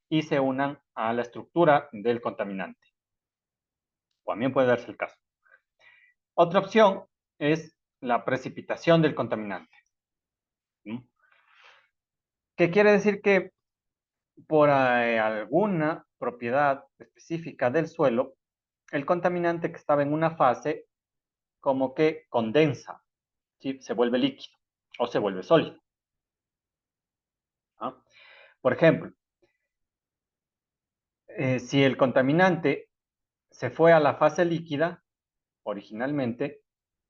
y se unan a la estructura del contaminante. También puede darse el caso. Otra opción es la precipitación del contaminante. ¿Sí? ¿Qué quiere decir? Que por alguna propiedad específica del suelo, el contaminante que estaba en una fase como que condensa, ¿sí? Se vuelve líquido o se vuelve sólido. ¿Ah? Por ejemplo, si el contaminante se fue a la fase líquida originalmente,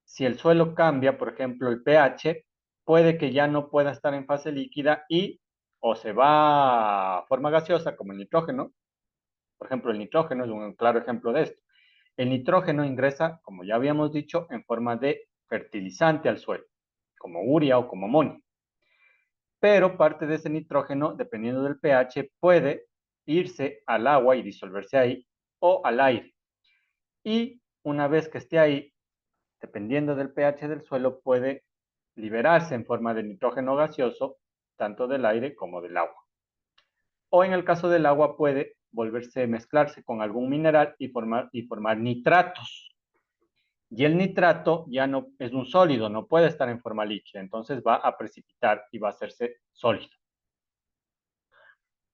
si el suelo cambia, por ejemplo, el pH, puede que ya no pueda estar en fase líquida y o se va a forma gaseosa como el nitrógeno. Por ejemplo, el nitrógeno es un claro ejemplo de esto. El nitrógeno ingresa, como ya habíamos dicho, en forma de fertilizante al suelo, como urea o como amonio. Pero parte de ese nitrógeno, dependiendo del pH, puede irse al agua y disolverse ahí o al aire. Y una vez que esté ahí, dependiendo del pH del suelo, puede liberarse en forma de nitrógeno gaseoso, tanto del aire como del agua. O en el caso del agua puede volverse, mezclarse con algún mineral y formar nitratos. Y el nitrato ya no es un sólido, no puede estar en forma líquida, entonces va a precipitar y va a hacerse sólido.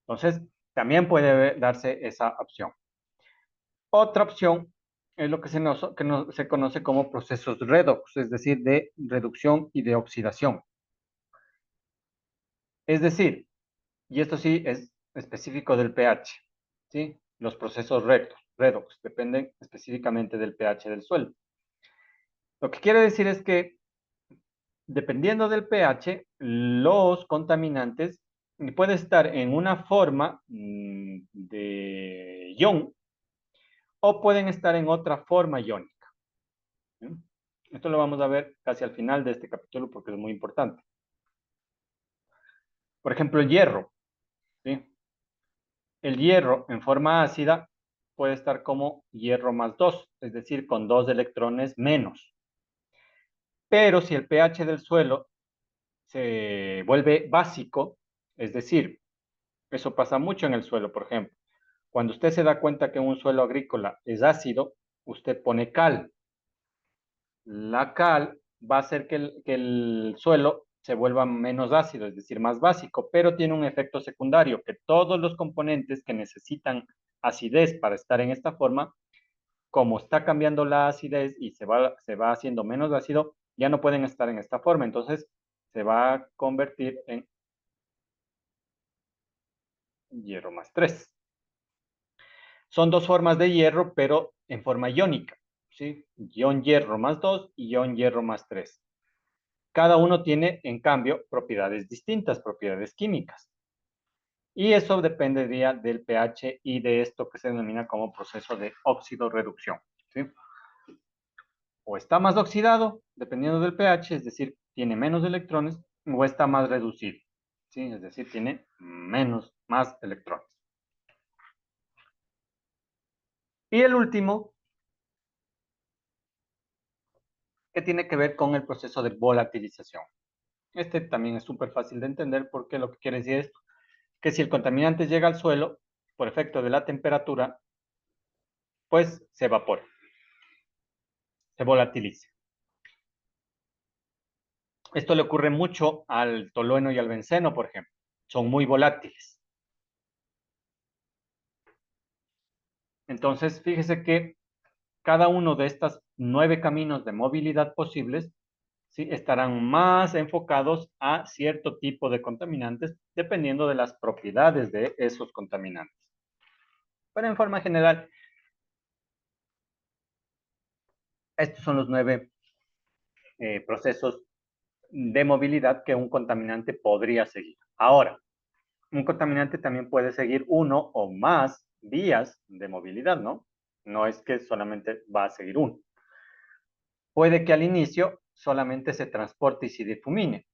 Entonces, también puede darse esa opción. Otra opción es lo que se conoce como procesos redox, es decir, de reducción y de oxidación. Es decir, y esto sí es específico del pH, ¿sí? Los procesos redox dependen específicamente del pH del suelo. Lo que quiere decir es que dependiendo del pH, los contaminantes pueden estar en una forma de ion o pueden estar en otra forma iónica. ¿Sí? Esto lo vamos a ver casi al final de este capítulo porque es muy importante. Por ejemplo, el hierro. ¿Sí? El hierro en forma ácida puede estar como hierro más 2, es decir, con 2 electrones menos. Pero si el pH del suelo se vuelve básico, es decir, eso pasa mucho en el suelo, por ejemplo. Cuando usted se da cuenta que un suelo agrícola es ácido, usted pone cal. La cal va a hacer que el suelo se vuelva menos ácido, es decir, más básico, pero tiene un efecto secundario, que todos los componentes que necesitan acidez para estar en esta forma, como está cambiando la acidez y se va haciendo menos ácido, ya no pueden estar en esta forma. Entonces, se va a convertir en hierro más 3. Son dos formas de hierro, pero en forma iónica, ¿sí? Ion hierro más 2 y ion hierro más 3. Cada uno tiene, en cambio, propiedades distintas, propiedades químicas. Y eso dependería del pH y de esto que se denomina como proceso de óxido-reducción, ¿sí? O está más oxidado, dependiendo del pH, es decir, tiene menos electrones, o está más reducido, ¿sí? Es decir, tiene más electrones. Y el último, que tiene que ver con el proceso de volatilización. Este también es súper fácil de entender porque lo que quiere decir es que si el contaminante llega al suelo, por efecto de la temperatura, pues se evapora, se volatiliza. Esto le ocurre mucho al tolueno y al benceno, por ejemplo. Son muy volátiles. Entonces, fíjese que cada uno de estos 9 caminos de movilidad posibles, ¿sí?, estarán más enfocados a cierto tipo de contaminantes, dependiendo de las propiedades de esos contaminantes. Pero en forma general, estos son los 9 procesos de movilidad que un contaminante podría seguir. Ahora, un contaminante también puede seguir uno o más vías de movilidad, ¿no? No es que solamente va a seguir uno. Puede que al inicio solamente se transporte y se difumine,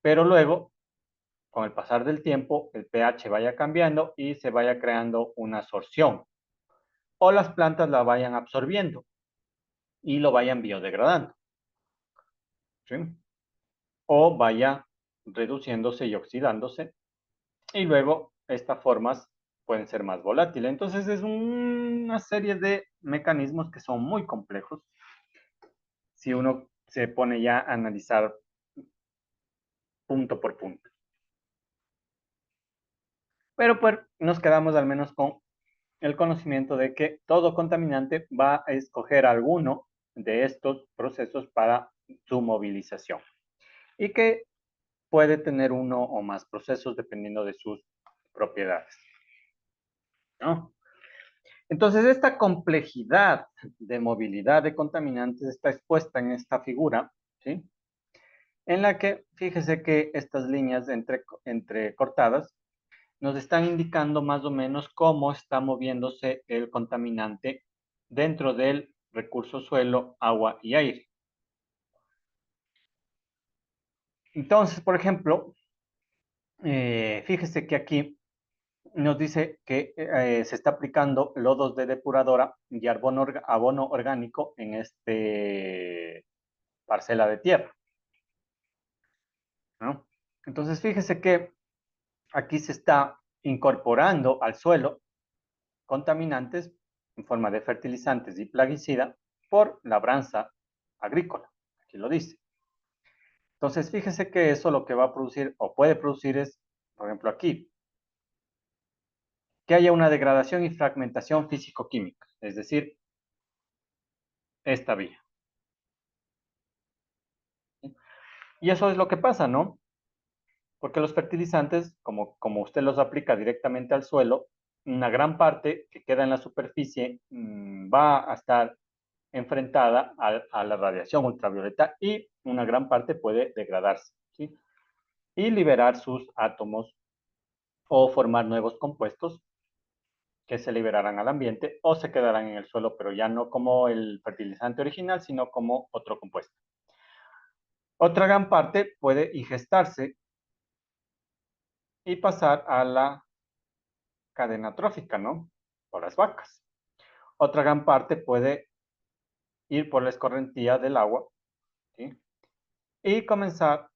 pero luego, con el pasar del tiempo, el pH vaya cambiando y se vaya creando una absorción, o las plantas la vayan absorbiendo y lo vayan biodegradando, ¿sí? O vaya reduciéndose y oxidándose, y luego estas formas pueden ser más volátiles. Entonces es una serie de mecanismos que son muy complejos si uno se pone ya a analizar punto por punto. Pero pues nos quedamos al menos con el conocimiento de que todo contaminante va a escoger alguno de estos procesos para su movilización y que puede tener uno o más procesos dependiendo de sus propiedades, ¿no? Entonces, esta complejidad de movilidad de contaminantes está expuesta en esta figura, ¿sí?, en la que fíjese que estas líneas entrecortadas nos están indicando más o menos cómo está moviéndose el contaminante dentro del recurso suelo, agua y aire. Entonces, por ejemplo, fíjese que aquí nos dice que se está aplicando lodos de depuradora y abono orgánico en este parcela de tierra, ¿no? Entonces, fíjese que aquí se está incorporando al suelo contaminantes en forma de fertilizantes y plaguicida por labranza agrícola. Aquí lo dice. Entonces, fíjese que eso lo que va a producir o puede producir es, por ejemplo, aquí, que haya una degradación y fragmentación físico-química. Es decir, esta vía. Y eso es lo que pasa, ¿no? Porque los fertilizantes, como usted los aplica directamente al suelo, una gran parte que queda en la superficie va a estar enfrentada a la radiación ultravioleta y una gran parte puede degradarse, ¿sí? Y liberar sus átomos o formar nuevos compuestos que se liberarán al ambiente o se quedarán en el suelo, pero ya no como el fertilizante original, sino como otro compuesto. Otra gran parte puede ingestarse y pasar a la cadena trófica, ¿no? Por las vacas. Otra gran parte puede ir por la escorrentía del agua, ¿sí? Y comenzar,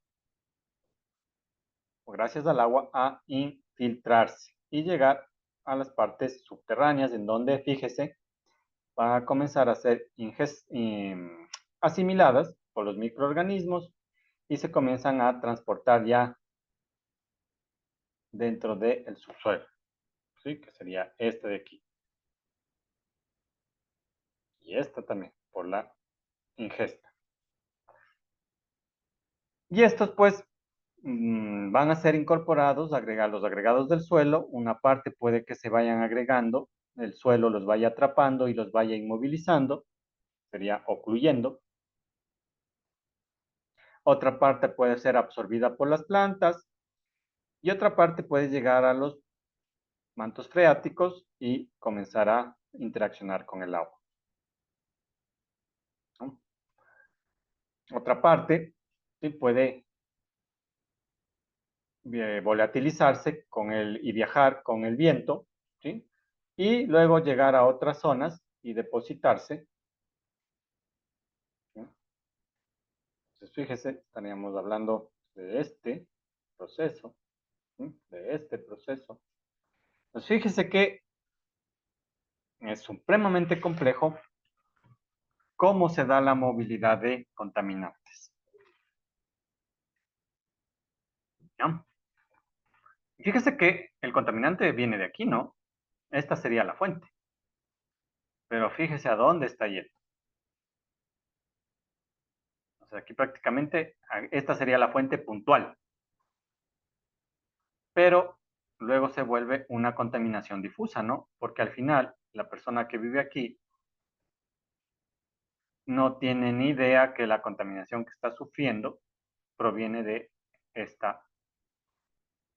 gracias al agua, a infiltrarse y llegar a las partes subterráneas en donde, fíjese, van a comenzar a ser asimiladas por los microorganismos y se comienzan a transportar ya dentro del subsuelo, ¿sí? Que sería este de aquí. Y esta también, por la ingesta. Y estos pues van a ser incorporados, los agregados del suelo. Una parte puede que se vayan agregando, el suelo los vaya atrapando y los vaya inmovilizando, sería ocluyendo. Otra parte puede ser absorbida por las plantas y otra parte puede llegar a los mantos freáticos y comenzar a interaccionar con el agua, ¿no? Otra parte sí, puede volatilizarse y viajar con el viento, ¿sí? Y luego llegar a otras zonas y depositarse, ¿sí? Entonces, fíjese, estaríamos hablando de este proceso, ¿sí? De este proceso. Entonces, fíjese que es supremamente complejo cómo se da la movilidad de contaminantes, ¿ya? Fíjese que el contaminante viene de aquí, ¿no? Esta sería la fuente. Pero fíjese a dónde está yendo. O sea, aquí prácticamente esta sería la fuente puntual. Pero luego se vuelve una contaminación difusa, ¿no? Porque al final la persona que vive aquí no tiene ni idea que la contaminación que está sufriendo proviene de esta,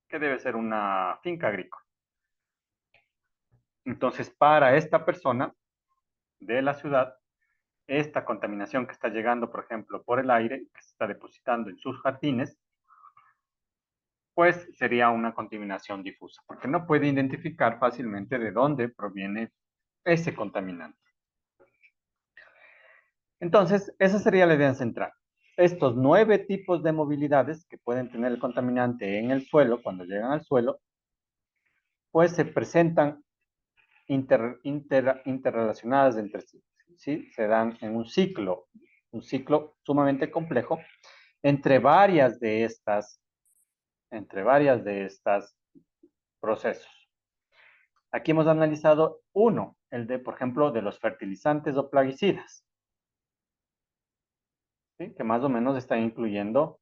que debe ser una finca agrícola. Entonces, para esta persona de la ciudad, esta contaminación que está llegando, por ejemplo, por el aire, que se está depositando en sus jardines, pues sería una contaminación difusa, porque no puede identificar fácilmente de dónde proviene ese contaminante. Entonces, esa sería la idea central. Estos 9 tipos de movilidades que pueden tener el contaminante en el suelo, cuando llegan al suelo, pues se presentan interrelacionadas entre sí, ¿sí? Se dan en un ciclo sumamente complejo entre entre varias de estas procesos. Aquí hemos analizado uno, el de, por ejemplo, de los fertilizantes o plaguicidas, ¿sí? Que más o menos están incluyendo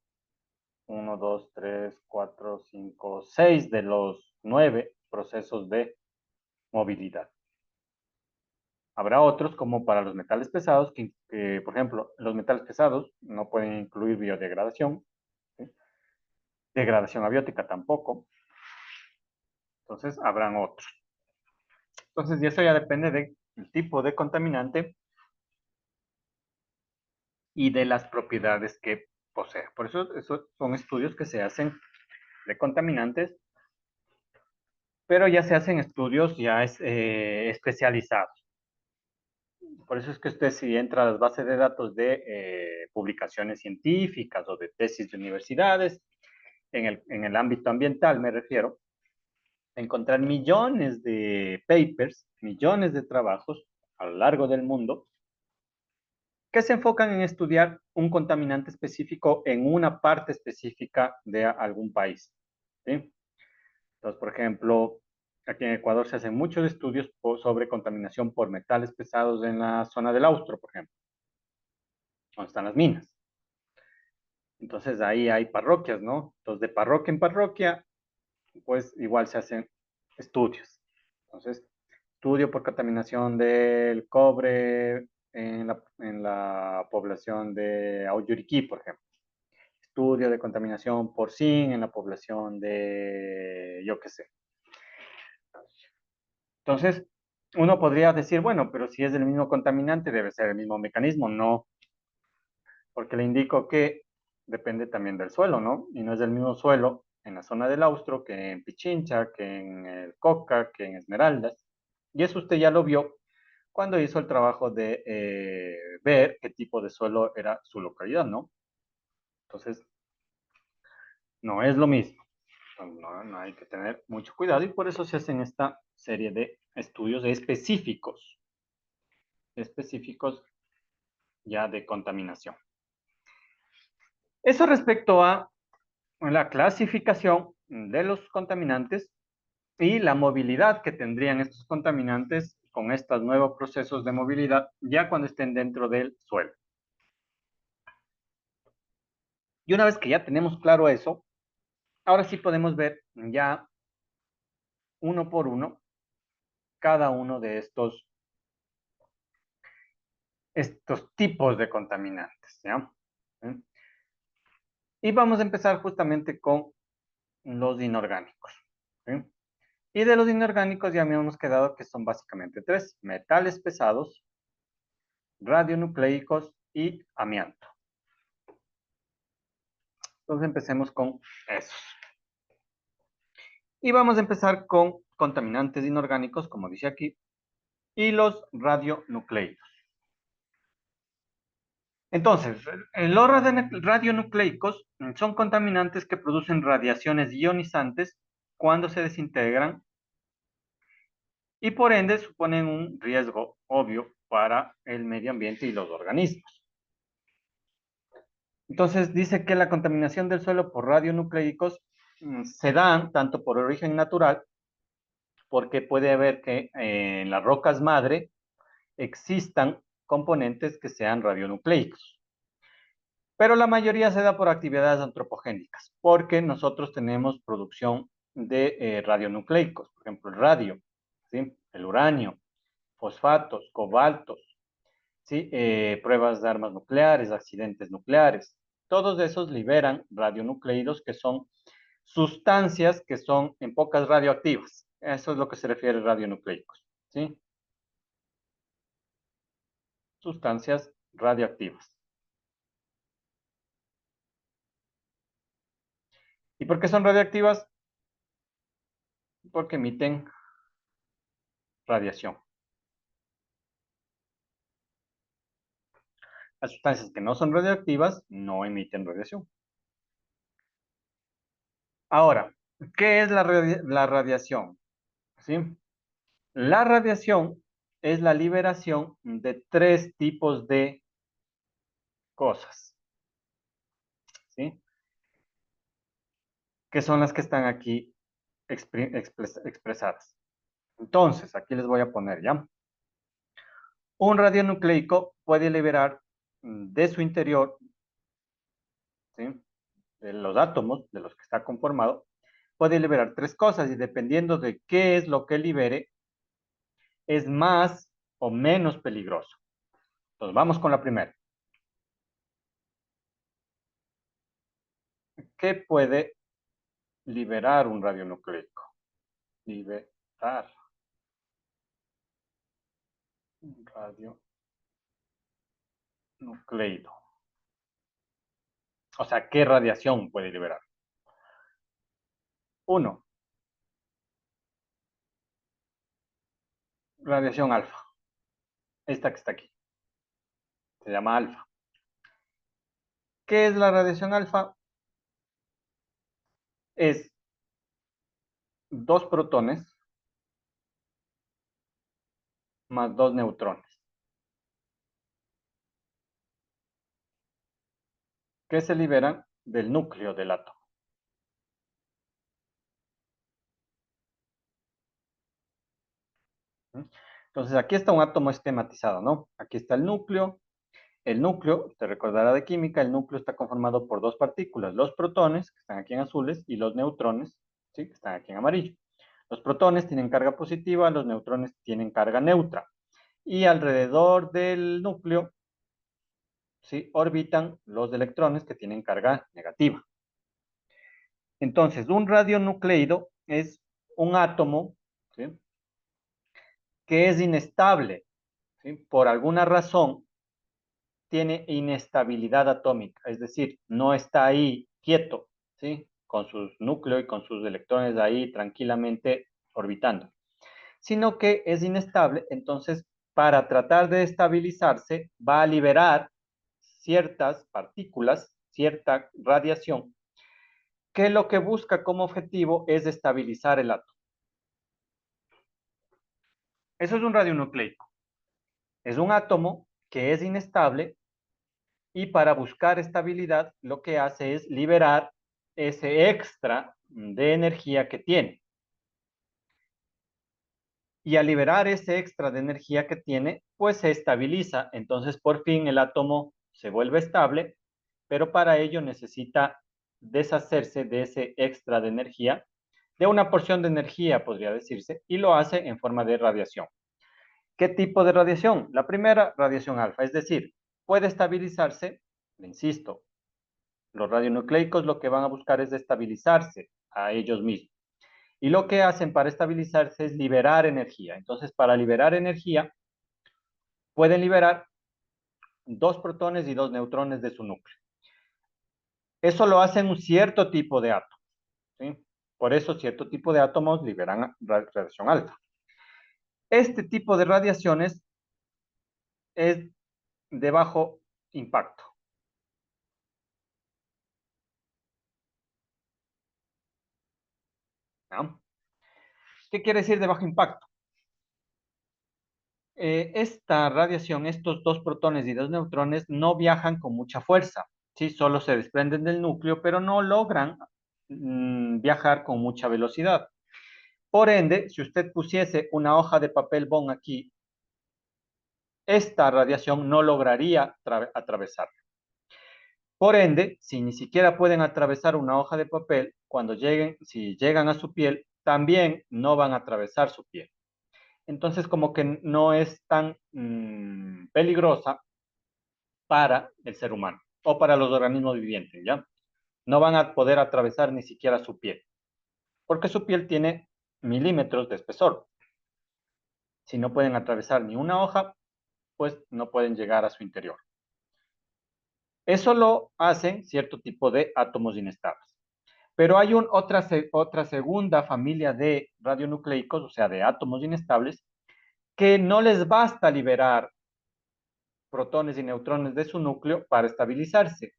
1, 2, 3, 4, 5, 6 de los 9 procesos de movilidad. Habrá otros, como para los metales pesados, que, por ejemplo, los metales pesados no pueden incluir biodegradación, ¿sí? Degradación abiótica tampoco. Entonces, habrán otros. Entonces, y eso ya depende del tipo de contaminante y de las propiedades que posea. Por eso, esos son estudios que se hacen de contaminantes, pero ya se hacen estudios ya especializados. Por eso es que usted si entra a las bases de datos de publicaciones científicas o de tesis de universidades, en el ámbito ambiental me refiero, encontrar millones de papers, millones de trabajos a lo largo del mundo que se enfocan en estudiar un contaminante específico en una parte específica de algún país, ¿sí? Entonces, por ejemplo, aquí en Ecuador se hacen muchos estudios sobre contaminación por metales pesados en la zona del Austro, por ejemplo. donde están las minas. Entonces ahí hay parroquias, ¿no? Entonces de parroquia en parroquia, pues igual se hacen estudios. Entonces, estudio por contaminación del cobre en la población de Auyuriquí, por ejemplo. Estudio de contaminación por zinc en la población de, yo qué sé. Entonces, uno podría decir, bueno, pero si es el mismo contaminante, debe ser el mismo mecanismo. No, porque le indico que depende también del suelo, ¿no? Y no es el mismo suelo en la zona del Austro que en Pichincha, que en el Coca, que en Esmeraldas. Y eso usted ya lo vio cuando hizo el trabajo de ver qué tipo de suelo era su localidad, ¿no? Entonces, no es lo mismo. No, no hay que tener mucho cuidado y por eso se hacen esta serie de estudios específicos ya de contaminación. Eso respecto a la clasificación de los contaminantes y la movilidad que tendrían estos contaminantes con estos nuevos procesos de movilidad ya cuando estén dentro del suelo. Y una vez que ya tenemos claro eso, ahora sí podemos ver ya uno por uno cada uno de estos tipos de contaminantes, ¿ya? Y vamos a empezar justamente con los inorgánicos, ¿sí? Y de los inorgánicos ya me hemos quedado que son básicamente tres: metales pesados, radionucleicos y amianto. Entonces empecemos con esos. Y vamos a empezar con contaminantes inorgánicos, como dice aquí, y los radionucleicos. Entonces, los radionucleicos son contaminantes que producen radiaciones ionizantes cuando se desintegran y por ende suponen un riesgo obvio para el medio ambiente y los organismos. Entonces dice que la contaminación del suelo por radionucleicos se da tanto por origen natural, porque puede haber que en las rocas madre existan componentes que sean radionucleicos. Pero la mayoría se da por actividades antropogénicas, porque nosotros tenemos producción de radionucleicos, por ejemplo, el radio, ¿sí? El uranio, fosfatos, cobaltos, ¿sí? Pruebas de armas nucleares, accidentes nucleares. Todos esos liberan radionucleidos que son sustancias que son en pocas radioactivas. Eso es lo que se refiere a radionucleicos, ¿sí? Sustancias radioactivas. ¿Y por qué son radioactivas? Porque emiten radiación. Las sustancias que no son radioactivas no emiten radiación. Ahora, ¿qué es la radiación? ¿Sí? La radiación es la liberación de tres tipos de cosas, ¿sí? Que son las que están aquí expresadas. Entonces, aquí les voy a poner ya. Un radionucleico puede liberar de su interior, ¿sí? De los átomos de los que está conformado, puede liberar tres cosas y dependiendo de qué es lo que libere, es más o menos peligroso. Entonces, vamos con la primera. ¿Qué puede liberar un radionucleico? Liberar un radionucleido. O sea, ¿qué radiación puede liberar? Uno, radiación alfa. Esta que está aquí. Se llama alfa. ¿Qué es la radiación alfa? Es dos protones más dos neutrones que se liberan del núcleo del átomo. Entonces, aquí está un átomo esquematizado, ¿no? Aquí está el núcleo. el núcleo, usted recordará de química, el núcleo está conformado por dos partículas, los protones, que están aquí en azules, y los neutrones, ¿sí? Que están aquí en amarillo. Los protones tienen carga positiva, los neutrones tienen carga neutra. Y alrededor del núcleo, ¿sí? Orbitan los electrones que tienen carga negativa. Entonces, un radionucleido es un átomo, ¿sí? Que es inestable, ¿sí? Por alguna razón tiene inestabilidad atómica, es decir, no está ahí quieto, ¿sí? Con sus núcleos y con sus electrones ahí tranquilamente orbitando, sino que es inestable, entonces para tratar de estabilizarse va a liberar ciertas partículas, cierta radiación, que lo que busca como objetivo es estabilizar el átomo. Eso es un radionucleico. Es un átomo que es inestable y para buscar estabilidad lo que hace es liberar ese extra de energía que tiene. Y al liberar ese extra de energía que tiene, pues se estabiliza. Entonces, por fin el átomo se vuelve estable, pero para ello necesita deshacerse de ese extra de energía, de una porción de energía, podría decirse, y lo hace en forma de radiación. ¿Qué tipo de radiación? La primera, radiación alfa, es decir, puede estabilizarse, le insisto, los radionucleicos lo que van a buscar es estabilizarse a ellos mismos. Y lo que hacen para estabilizarse es liberar energía. Entonces, para liberar energía, pueden liberar dos protones y dos neutrones de su núcleo. Eso lo hacen un cierto tipo de átomos, ¿sí? Por eso cierto tipo de átomos liberan radiación alfa. Este tipo de radiaciones es de bajo impacto, ¿no? ¿Qué quiere decir de bajo impacto? Esta radiación, estos dos protones y dos neutrones no viajan con mucha fuerza, ¿sí? Solo se desprenden del núcleo, pero no logran viajar con mucha velocidad. Por ende, si usted pusiese una hoja de papel bond aquí, esta radiación no lograría atravesar. Por ende, si ni siquiera pueden atravesar una hoja de papel, cuando lleguen, si llegan a su piel, también no van a atravesar su piel. Entonces, como que no es tan peligrosa para el ser humano o para los organismos vivientes, ¿ya? No van a poder atravesar ni siquiera su piel, porque su piel tiene milímetros de espesor. Si no pueden atravesar ni una hoja, pues no pueden llegar a su interior. Eso lo hacen cierto tipo de átomos inestables. Pero hay otra segunda familia de radionucleicos, o sea, de átomos inestables, que no les basta liberar protones y neutrones de su núcleo para estabilizarse,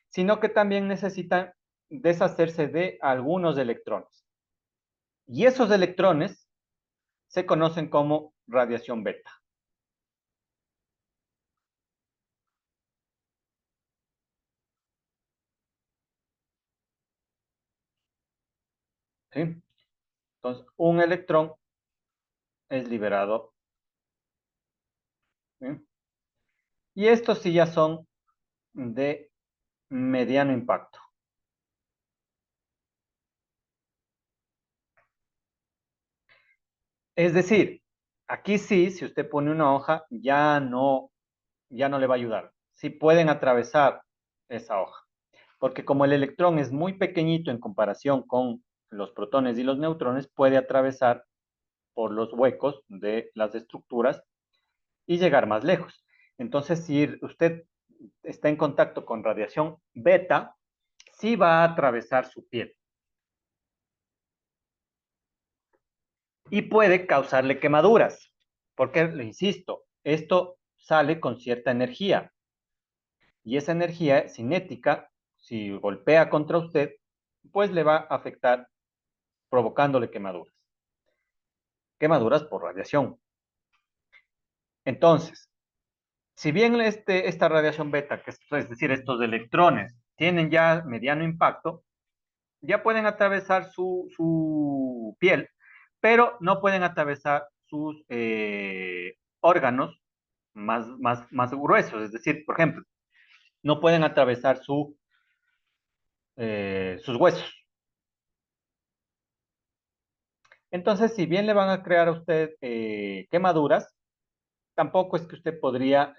sino que también necesitan deshacerse de algunos electrones. Y esos electrones se conocen como radiación beta. ¿Sí? Entonces, un electrón es liberado. ¿Sí? Y estos sí ya son de mediano impacto. Es decir, aquí sí, si usted pone una hoja, ya no le va a ayudar. Sí pueden atravesar esa hoja, porque como el electrón es muy pequeñito en comparación con los protones y los neutrones, puede atravesar por los huecos de las estructuras y llegar más lejos. Entonces, si usted está en contacto con radiación beta, sí va a atravesar su piel y puede causarle quemaduras, porque, le insisto, esto sale con cierta energía y esa energía cinética, si golpea contra usted, pues le va a afectar provocándole quemaduras. Quemaduras por radiación. Entonces, si bien esta radiación beta, que es decir, estos electrones, tienen ya mediano impacto, ya pueden atravesar su piel, pero no pueden atravesar sus órganos más gruesos. Es decir, por ejemplo, no pueden atravesar sus huesos. Entonces, si bien le van a crear a usted quemaduras, tampoco es que usted podría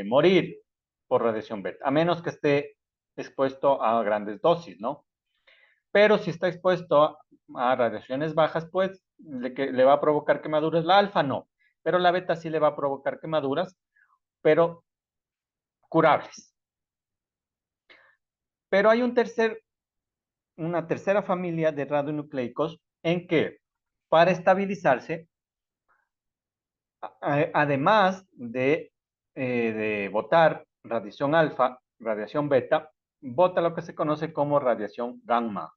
morir por radiación beta, a menos que esté expuesto a grandes dosis, ¿no? Pero si está expuesto a radiaciones bajas, pues le va a provocar quemaduras. La alfa no, pero la beta sí le va a provocar quemaduras, pero curables. Pero hay una tercera familia de radionucleicos en que para estabilizarse, además de botar radiación alfa, radiación beta, bota lo que se conoce como radiación gamma.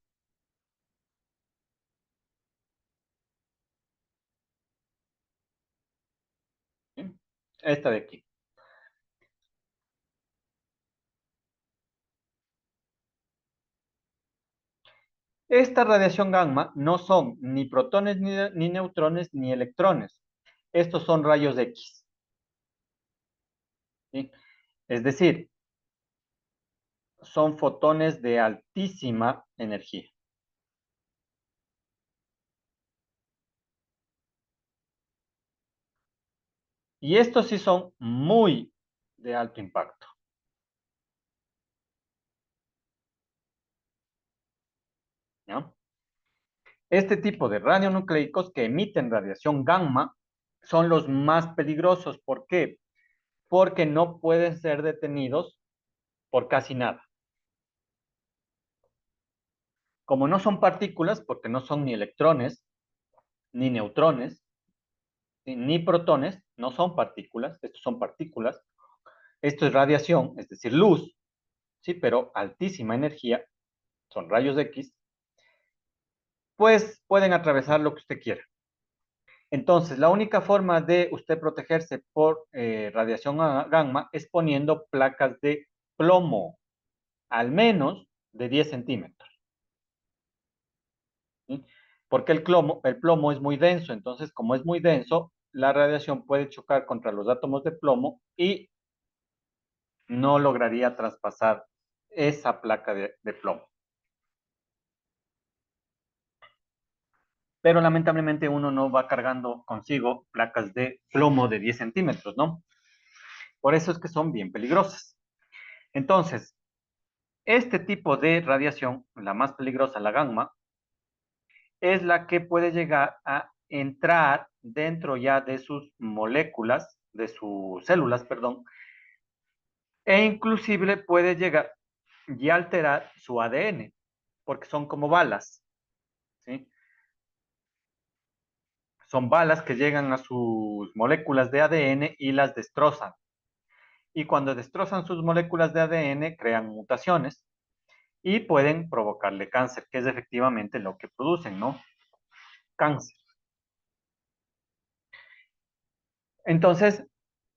¿Sí? Esta de aquí. Esta radiación gamma no son ni protones, ni neutrones, ni electrones. Estos son rayos X. ¿Sí? Es decir, son fotones de altísima energía. Y estos sí son muy de alto impacto. ¿Ya? Este tipo de radionucleicos que emiten radiación gamma son los más peligrosos. ¿Por qué? Porque no pueden ser detenidos por casi nada. Como no son partículas, porque no son ni electrones, ni neutrones, ni protones, no son partículas, estos son partículas, esto es radiación, es decir, luz, sí, pero altísima energía, son rayos X, pues pueden atravesar lo que usted quiera. Entonces, la única forma de usted protegerse por radiación gamma es poniendo placas de plomo, al menos de 10 centímetros. ¿Sí? Porque el plomo es muy denso, entonces como es muy denso, la radiación puede chocar contra los átomos de plomo y no lograría traspasar esa placa de plomo. Pero lamentablemente uno no va cargando consigo placas de plomo de 10 centímetros, ¿no? Por eso es que son bien peligrosas. Entonces, este tipo de radiación, la más peligrosa, la gamma, es la que puede llegar a entrar dentro ya de sus moléculas, de sus células, perdón, e inclusive puede llegar y alterar su ADN, porque son como balas, ¿sí? Son balas que llegan a sus moléculas de ADN y las destrozan. Y cuando destrozan sus moléculas de ADN, crean mutaciones y pueden provocarle cáncer, que es efectivamente lo que producen, ¿no? Cáncer. Entonces,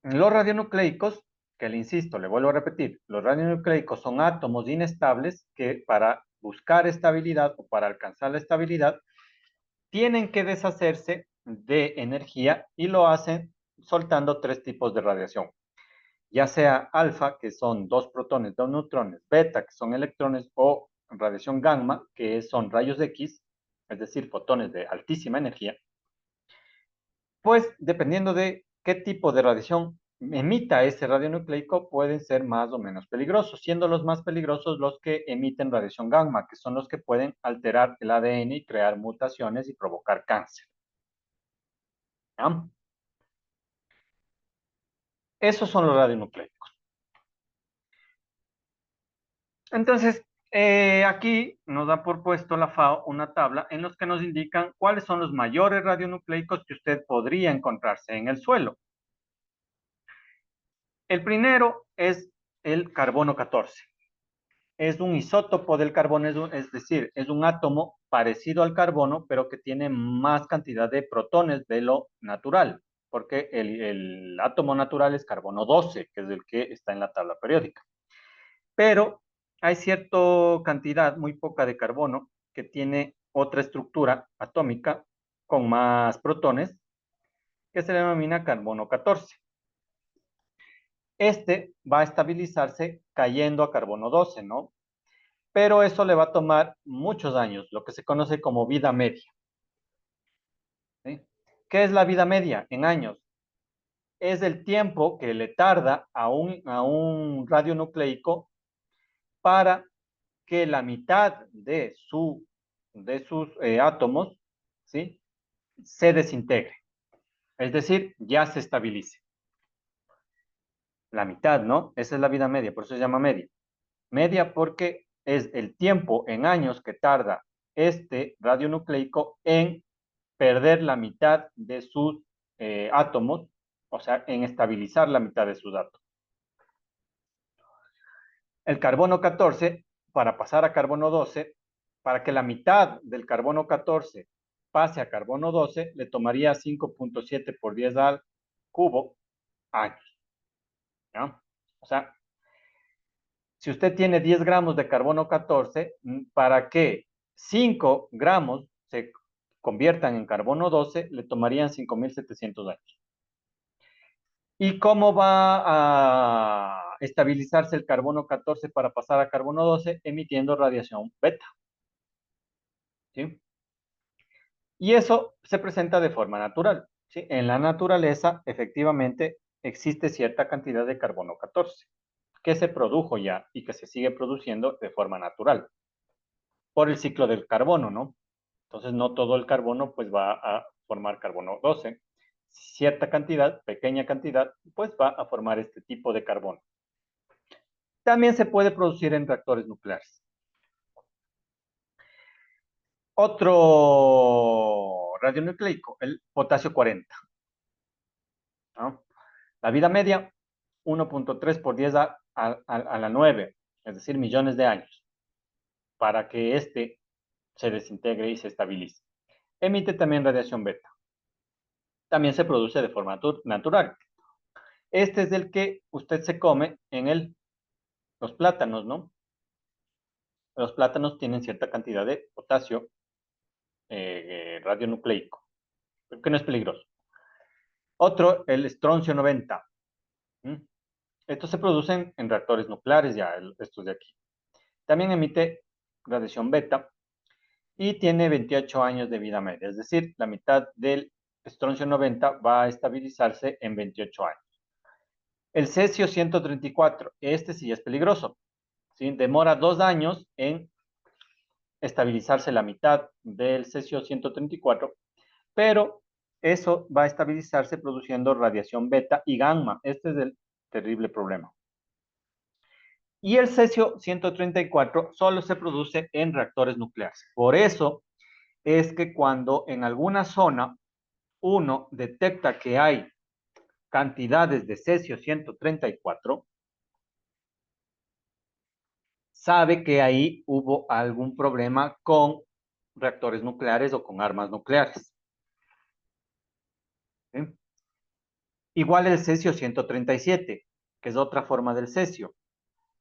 los radionucleicos, que le insisto, le vuelvo a repetir, los radionucleicos son átomos inestables que para buscar estabilidad o para alcanzar la estabilidad tienen que deshacerse de energía y lo hacen soltando tres tipos de radiación, ya sea alfa, que son dos protones, dos neutrones, beta, que son electrones, o radiación gamma, que son rayos X, es decir, fotones de altísima energía. Pues dependiendo de qué tipo de radiación emita ese radionucleico, pueden ser más o menos peligrosos, siendo los más peligrosos los que emiten radiación gamma, que son los que pueden alterar el ADN y crear mutaciones y provocar cáncer. ¿Ya? Esos son los radionucleicos. Entonces, aquí nos da por puesto la FAO una tabla en los que nos indican cuáles son los mayores radionucleicos que usted podría encontrarse en el suelo. El primero es el carbono 14. Es un isótopo del carbono, es decir, es un átomo parecido al carbono, pero que tiene más cantidad de protones de lo natural, porque el átomo natural es carbono 12, que es el que está en la tabla periódica. Pero hay cierta cantidad, muy poca de carbono, que tiene otra estructura atómica con más protones, que se le denomina carbono 14. Este va a estabilizarse cayendo a carbono 12, ¿no? Pero eso le va a tomar muchos años, lo que se conoce como vida media. ¿Sí? ¿Qué es la vida media en años? Es el tiempo que le tarda a un radionucleico para que la mitad de sus átomos, ¿sí?, se desintegre. Es decir, ya se estabilice. La mitad, ¿no? Esa es la vida media, por eso se llama media. Media porque es el tiempo en años que tarda este radionucleico en perder la mitad de sus átomos, o sea, en estabilizar la mitad de sus átomos. El carbono 14, para pasar a carbono 12, para que la mitad del carbono 14 pase a carbono 12, le tomaría 5.7 por 10 al cubo años. ¿Ya? O sea, si usted tiene 10 gramos de carbono 14, para que 5 gramos se conviertan en carbono 12, le tomarían 5.700 años. ¿Y cómo va a estabilizarse el carbono 14 para pasar a carbono 12? Emitiendo radiación beta. ¿Sí? Y eso se presenta de forma natural. ¿Sí? En la naturaleza, efectivamente, existe cierta cantidad de carbono 14 que se produjo ya y que se sigue produciendo de forma natural por el ciclo del carbono, ¿no? Entonces, no todo el carbono pues va a formar carbono 12. Cierta cantidad, pequeña cantidad, pues va a formar este tipo de carbono. También se puede producir en reactores nucleares. Otro radionucleico, el potasio 40. ¿No? La vida media, 1.3 por 10 a la 9, es decir, millones de años, para que este se desintegre y se estabilice. Emite también radiación beta. También se produce de forma natural. Este es el que usted se come en los plátanos, ¿no? Los plátanos tienen cierta cantidad de potasio radionucleico, que no es peligroso. Otro, el estroncio 90. ¿Mm? Estos se producen en reactores nucleares, ya estos de aquí. También emite radiación beta y tiene 28 años de vida media, es decir, la mitad del estroncio 90 va a estabilizarse en 28 años. El cesio 134, este sí es peligroso, ¿sí? Demora 2 años en estabilizarse la mitad del cesio 134, pero eso va a estabilizarse produciendo radiación beta y gamma. Este es el terrible problema. Y el cesio 134 solo se produce en reactores nucleares. Por eso es que cuando en alguna zona uno detecta que hay cantidades de cesio 134, sabe que ahí hubo algún problema con reactores nucleares o con armas nucleares. ¿Sí? Igual el cesio 137, que es otra forma del cesio.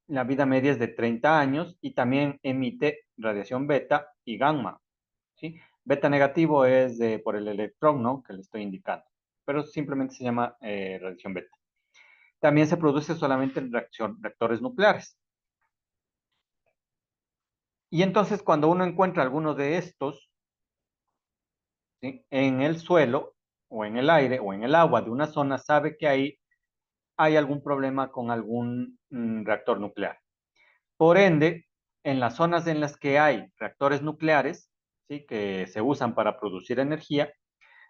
La vida media es de 30 años y también emite radiación beta y gamma. ¿Sí? Beta negativo es por el electrón, ¿no?, que le estoy indicando, pero simplemente se llama radiación beta. También se produce solamente en reactores nucleares. Y entonces cuando uno encuentra alguno de estos, ¿sí?, en el suelo o en el aire o en el agua de una zona, sabe que ahí hay algún problema con algún reactor nuclear. Por ende, en las zonas en las que hay reactores nucleares, ¿sí?, que se usan para producir energía,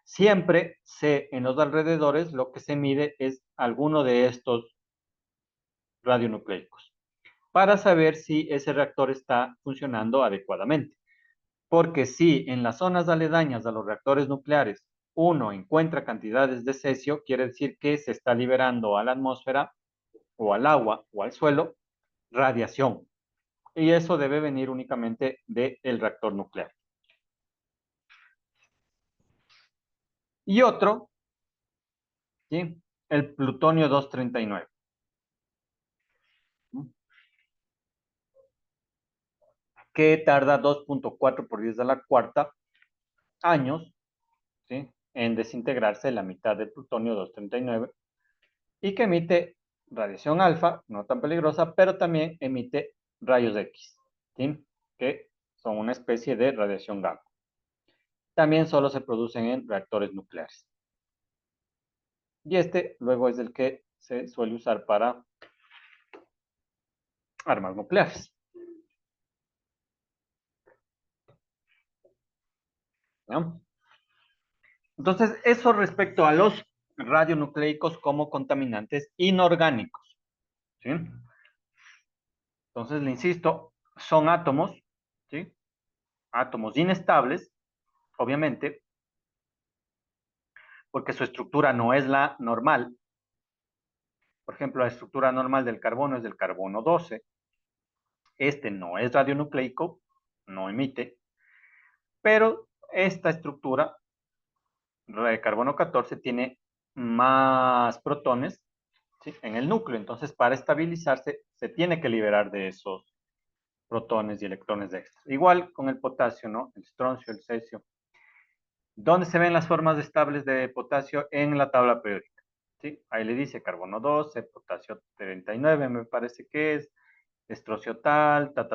siempre en los alrededores lo que se mide es alguno de estos radionucleicos para saber si ese reactor está funcionando adecuadamente. Porque si en las zonas aledañas a los reactores nucleares uno encuentra cantidades de cesio, quiere decir que se está liberando a la atmósfera o al agua o al suelo radiación. Y eso debe venir únicamente del reactor nuclear. Y otro, ¿sí?, el plutonio 239. Que tarda 2.4 por 10 a la cuarta años, ¿sí?, en desintegrarse la mitad del plutonio 239 y que emite radiación alfa, no tan peligrosa, pero también emite rayos X, ¿sí? Que son una especie de radiación gamma. También solo se producen en reactores nucleares. Y este luego es el que se suele usar para armas nucleares. ¿No? Entonces, eso respecto a los radionucleicos como contaminantes inorgánicos. ¿Sí? Entonces, le insisto, son átomos, ¿sí? Átomos inestables, obviamente, porque su estructura no es la normal. Por ejemplo, la estructura normal del carbono es del carbono 12. Este no es radionucleico, no emite, pero esta estructura de carbono 14 tiene más protones, ¿sí? En el núcleo. Entonces, para estabilizarse, se tiene que liberar de esos protones y electrones extra. Igual con el potasio, ¿no? El estroncio, el cesio. ¿Dónde se ven las formas estables de potasio? En la tabla periódica. ¿Sí? Ahí le dice carbono 12, potasio 39, me parece que es, estroncio tal, ta.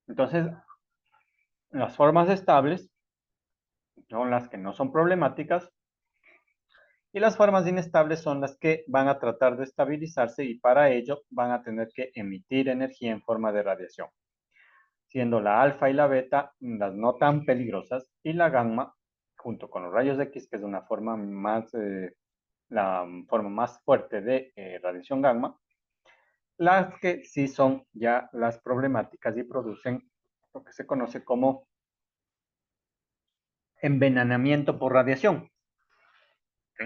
Entonces, las formas estables son las que no son problemáticas y las formas inestables son las que van a tratar de estabilizarse y para ello van a tener que emitir energía en forma de radiación, siendo la alfa y la beta las no tan peligrosas y la gamma junto con los rayos X, que es una forma más, la forma más fuerte de radiación gamma, las que sí son ya las problemáticas y producen lo que se conoce como envenenamiento por radiación. ¿Sí?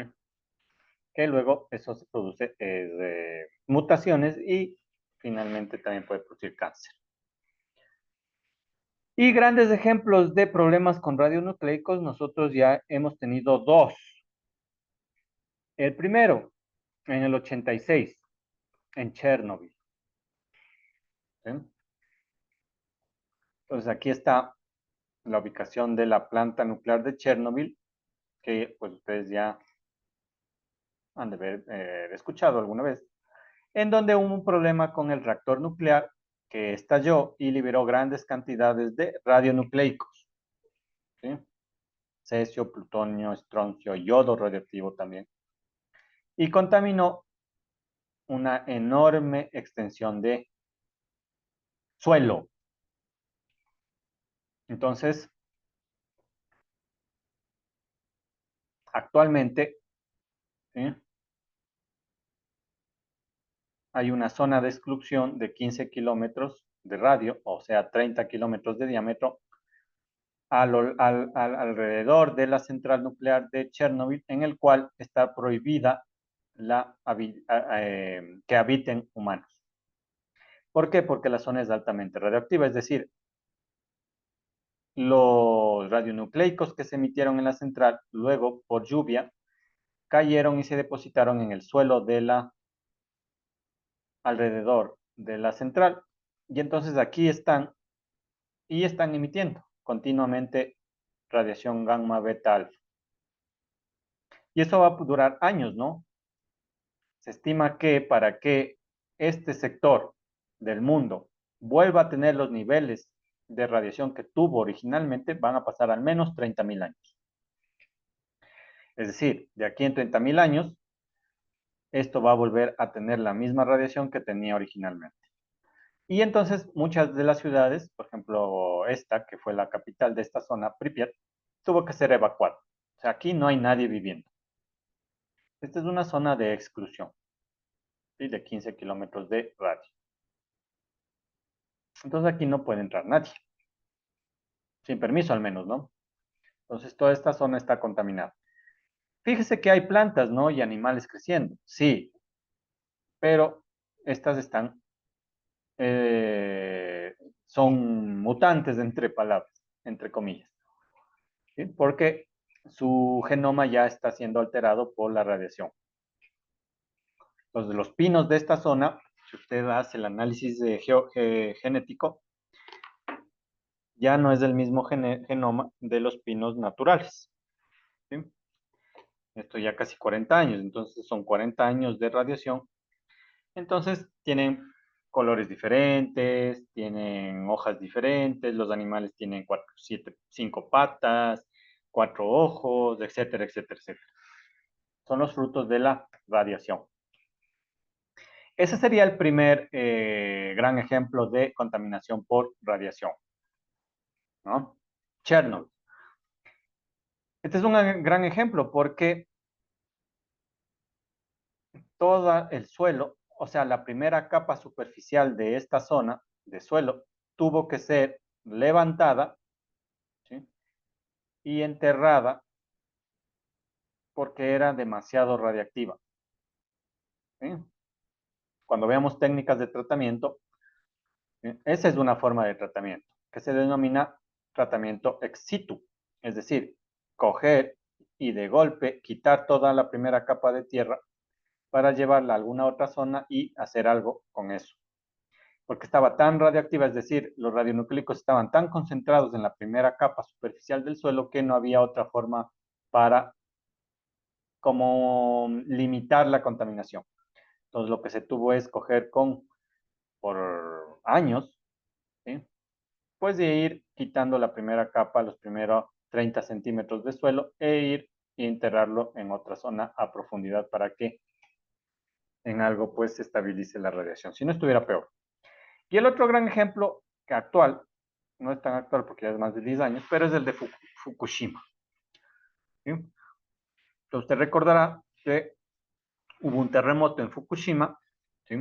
Que luego eso se produce mutaciones y finalmente también puede producir cáncer. Y grandes ejemplos de problemas con radionucleicos, nosotros ya hemos tenido dos. El primero, en el 86, en Chernobyl. ¿Sí? Entonces aquí está la ubicación de la planta nuclear de Chernobyl, que pues ustedes ya han de haber escuchado alguna vez, en donde hubo un problema con el reactor nuclear que estalló y liberó grandes cantidades de radionucleicos. ¿Sí? Cesio, plutonio, estroncio, yodo radioactivo también. Y contaminó una enorme extensión de suelo. Entonces, actualmente, ¿sí? Hay una zona de exclusión de 15 kilómetros de radio, o sea, 30 kilómetros de diámetro, alrededor de la central nuclear de Chernobyl, en el cual está prohibida que habiten humanos. ¿Por qué? Porque la zona es altamente radioactiva, es decir, los radionucleicos que se emitieron en la central, luego por lluvia, cayeron y se depositaron en el suelo de alrededor de la central. Y entonces aquí están y están emitiendo continuamente radiación gamma, beta, alfa. Y eso va a durar años, ¿no? Se estima que para que este sector del mundo vuelva a tener los niveles de radiación que tuvo originalmente, van a pasar al menos 30.000 años. Es decir, de aquí en 30.000 años, esto va a volver a tener la misma radiación que tenía originalmente. Y entonces muchas de las ciudades, por ejemplo esta, que fue la capital de esta zona, Pripyat, tuvo que ser evacuada. O sea, aquí no hay nadie viviendo. Esta es una zona de exclusión, ¿sí? De 15 kilómetros de radio. Entonces aquí no puede entrar nadie, sin permiso al menos, ¿no? Entonces toda esta zona está contaminada. Fíjese que hay plantas, ¿no? Y animales creciendo, sí, pero estas son mutantes, entre palabras, entre comillas, ¿sí? Porque su genoma ya está siendo alterado por la radiación. Los pinos de esta zona, si usted hace el análisis genético, ya no es el mismo genoma de los pinos naturales, ¿sí? Esto ya casi 40 años, entonces son 40 años de radiación. Entonces tienen colores diferentes, tienen hojas diferentes, los animales tienen 5 patas, 4 ojos, etcétera, etcétera, etcétera. Son los frutos de la radiación. Ese sería el primer gran ejemplo de contaminación por radiación, ¿no? Chernobyl. Este es un gran ejemplo porque todo el suelo, o sea, la primera capa superficial de esta zona de suelo tuvo que ser levantada, ¿sí?, y enterrada porque era demasiado radiactiva, ¿sí? Cuando veamos técnicas de tratamiento, ¿sí?, esa es una forma de tratamiento que se denomina tratamiento ex situ, es decir, coger y de golpe quitar toda la primera capa de tierra para llevarla a alguna otra zona y hacer algo con eso. Porque estaba tan radiactiva, es decir, los radionucleicos estaban tan concentrados en la primera capa superficial del suelo que no había otra forma para como limitar la contaminación. Entonces lo que se tuvo es coger por años, ¿sí?, pues de ir quitando la primera capa, los primeros 30 centímetros de suelo e ir y enterrarlo en otra zona a profundidad para que en algo pues se estabilice la radiación, si no estuviera peor. Y el otro gran ejemplo que actual, no es tan actual porque ya es más de 10 años, pero es el de Fukushima, ¿sí? Entonces usted recordará que hubo un terremoto en Fukushima, ¿sí?,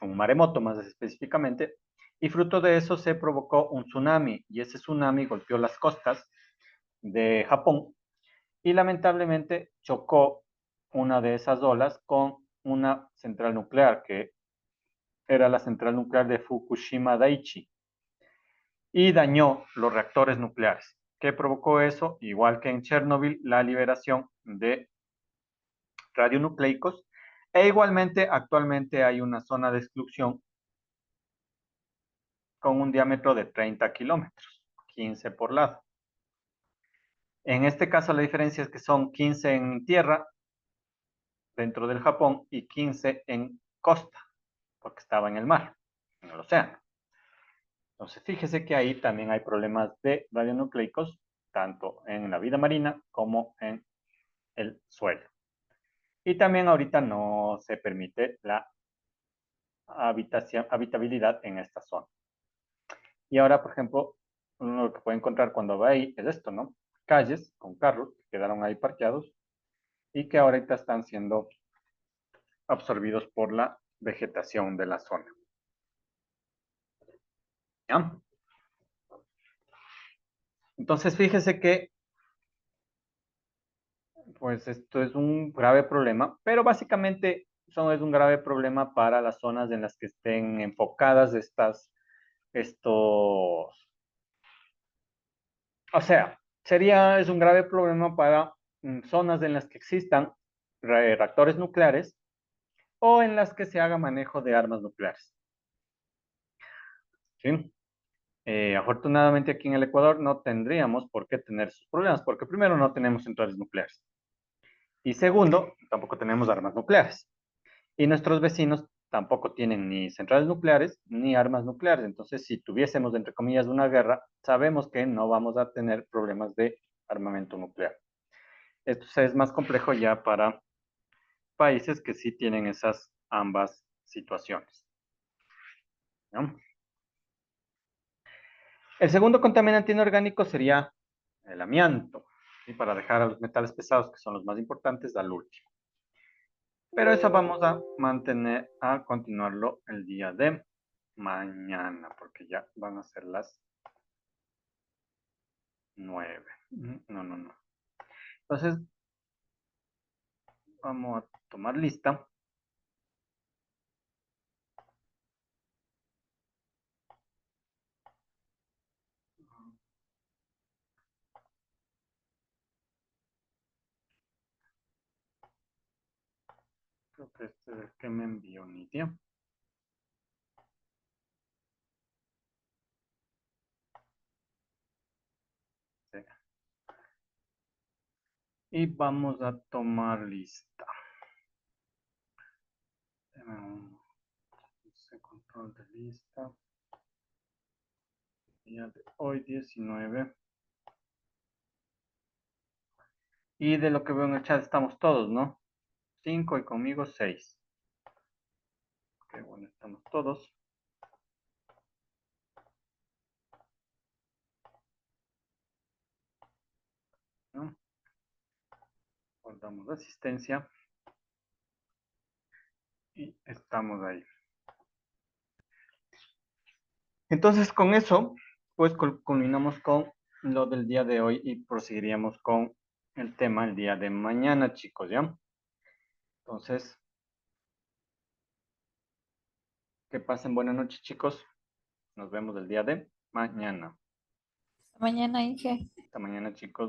un maremoto más específicamente, y fruto de eso se provocó un tsunami, y ese tsunami golpeó las costas de Japón y lamentablemente chocó una de esas olas con una central nuclear, que era la central nuclear de Fukushima Daiichi, y dañó los reactores nucleares. ¿Qué provocó eso? Igual que en Chernobyl, la liberación de radionucleicos, e igualmente actualmente hay una zona de exclusión con un diámetro de 30 kilómetros, 15 por lado. En este caso la diferencia es que son 15 en tierra, dentro del Japón, y 15 en costa, porque estaba en el mar, en el océano. Entonces, fíjese que ahí también hay problemas de radionucleicos, tanto en la vida marina como en el suelo. Y también ahorita no se permite la habitabilidad en esta zona. Y ahora, por ejemplo, uno lo que puede encontrar cuando va ahí es esto, ¿no? Calles con carros que quedaron ahí parqueados y que ahorita están siendo absorbidos por la vegetación de la zona. ¿Ya? Entonces, fíjese que pues esto es un grave problema, pero básicamente es un grave problema para las zonas en las que estén enfocadas estos, o sea, es un grave problema para zonas en las que existan reactores nucleares o en las que se haga manejo de armas nucleares, ¿sí? Afortunadamente aquí en el Ecuador no tendríamos por qué tener esos problemas, porque primero no tenemos centrales nucleares y segundo, tampoco tenemos armas nucleares. Y nuestros vecinos tampoco tienen ni centrales nucleares ni armas nucleares. Entonces, si tuviésemos, entre comillas, una guerra, sabemos que no vamos a tener problemas de armamento nuclear. Esto es más complejo ya para países que sí tienen esas ambas situaciones, ¿no? El segundo contaminante inorgánico sería el amianto, y para dejar a los metales pesados, que son los más importantes, al último. Pero eso vamos a continuarlo el día de mañana, porque ya van a ser las 9. No, no, no. Entonces, vamos a tomar lista. Creo que este es el que me envió Nidia. Sí. Y vamos a tomar lista. Control de lista. Día de hoy, 19. Y de lo que veo en el chat estamos todos, ¿no? 5 y conmigo 6. Ok, bueno, estamos todos. ¿No? Guardamos la asistencia. Y estamos ahí. Entonces, con eso, pues culminamos con lo del día de hoy y proseguiríamos con el tema el día de mañana, chicos, ¿ya? Entonces, que pasen buenas noches, chicos. Nos vemos el día de mañana. Mañana, Inge. Hasta mañana, chicos.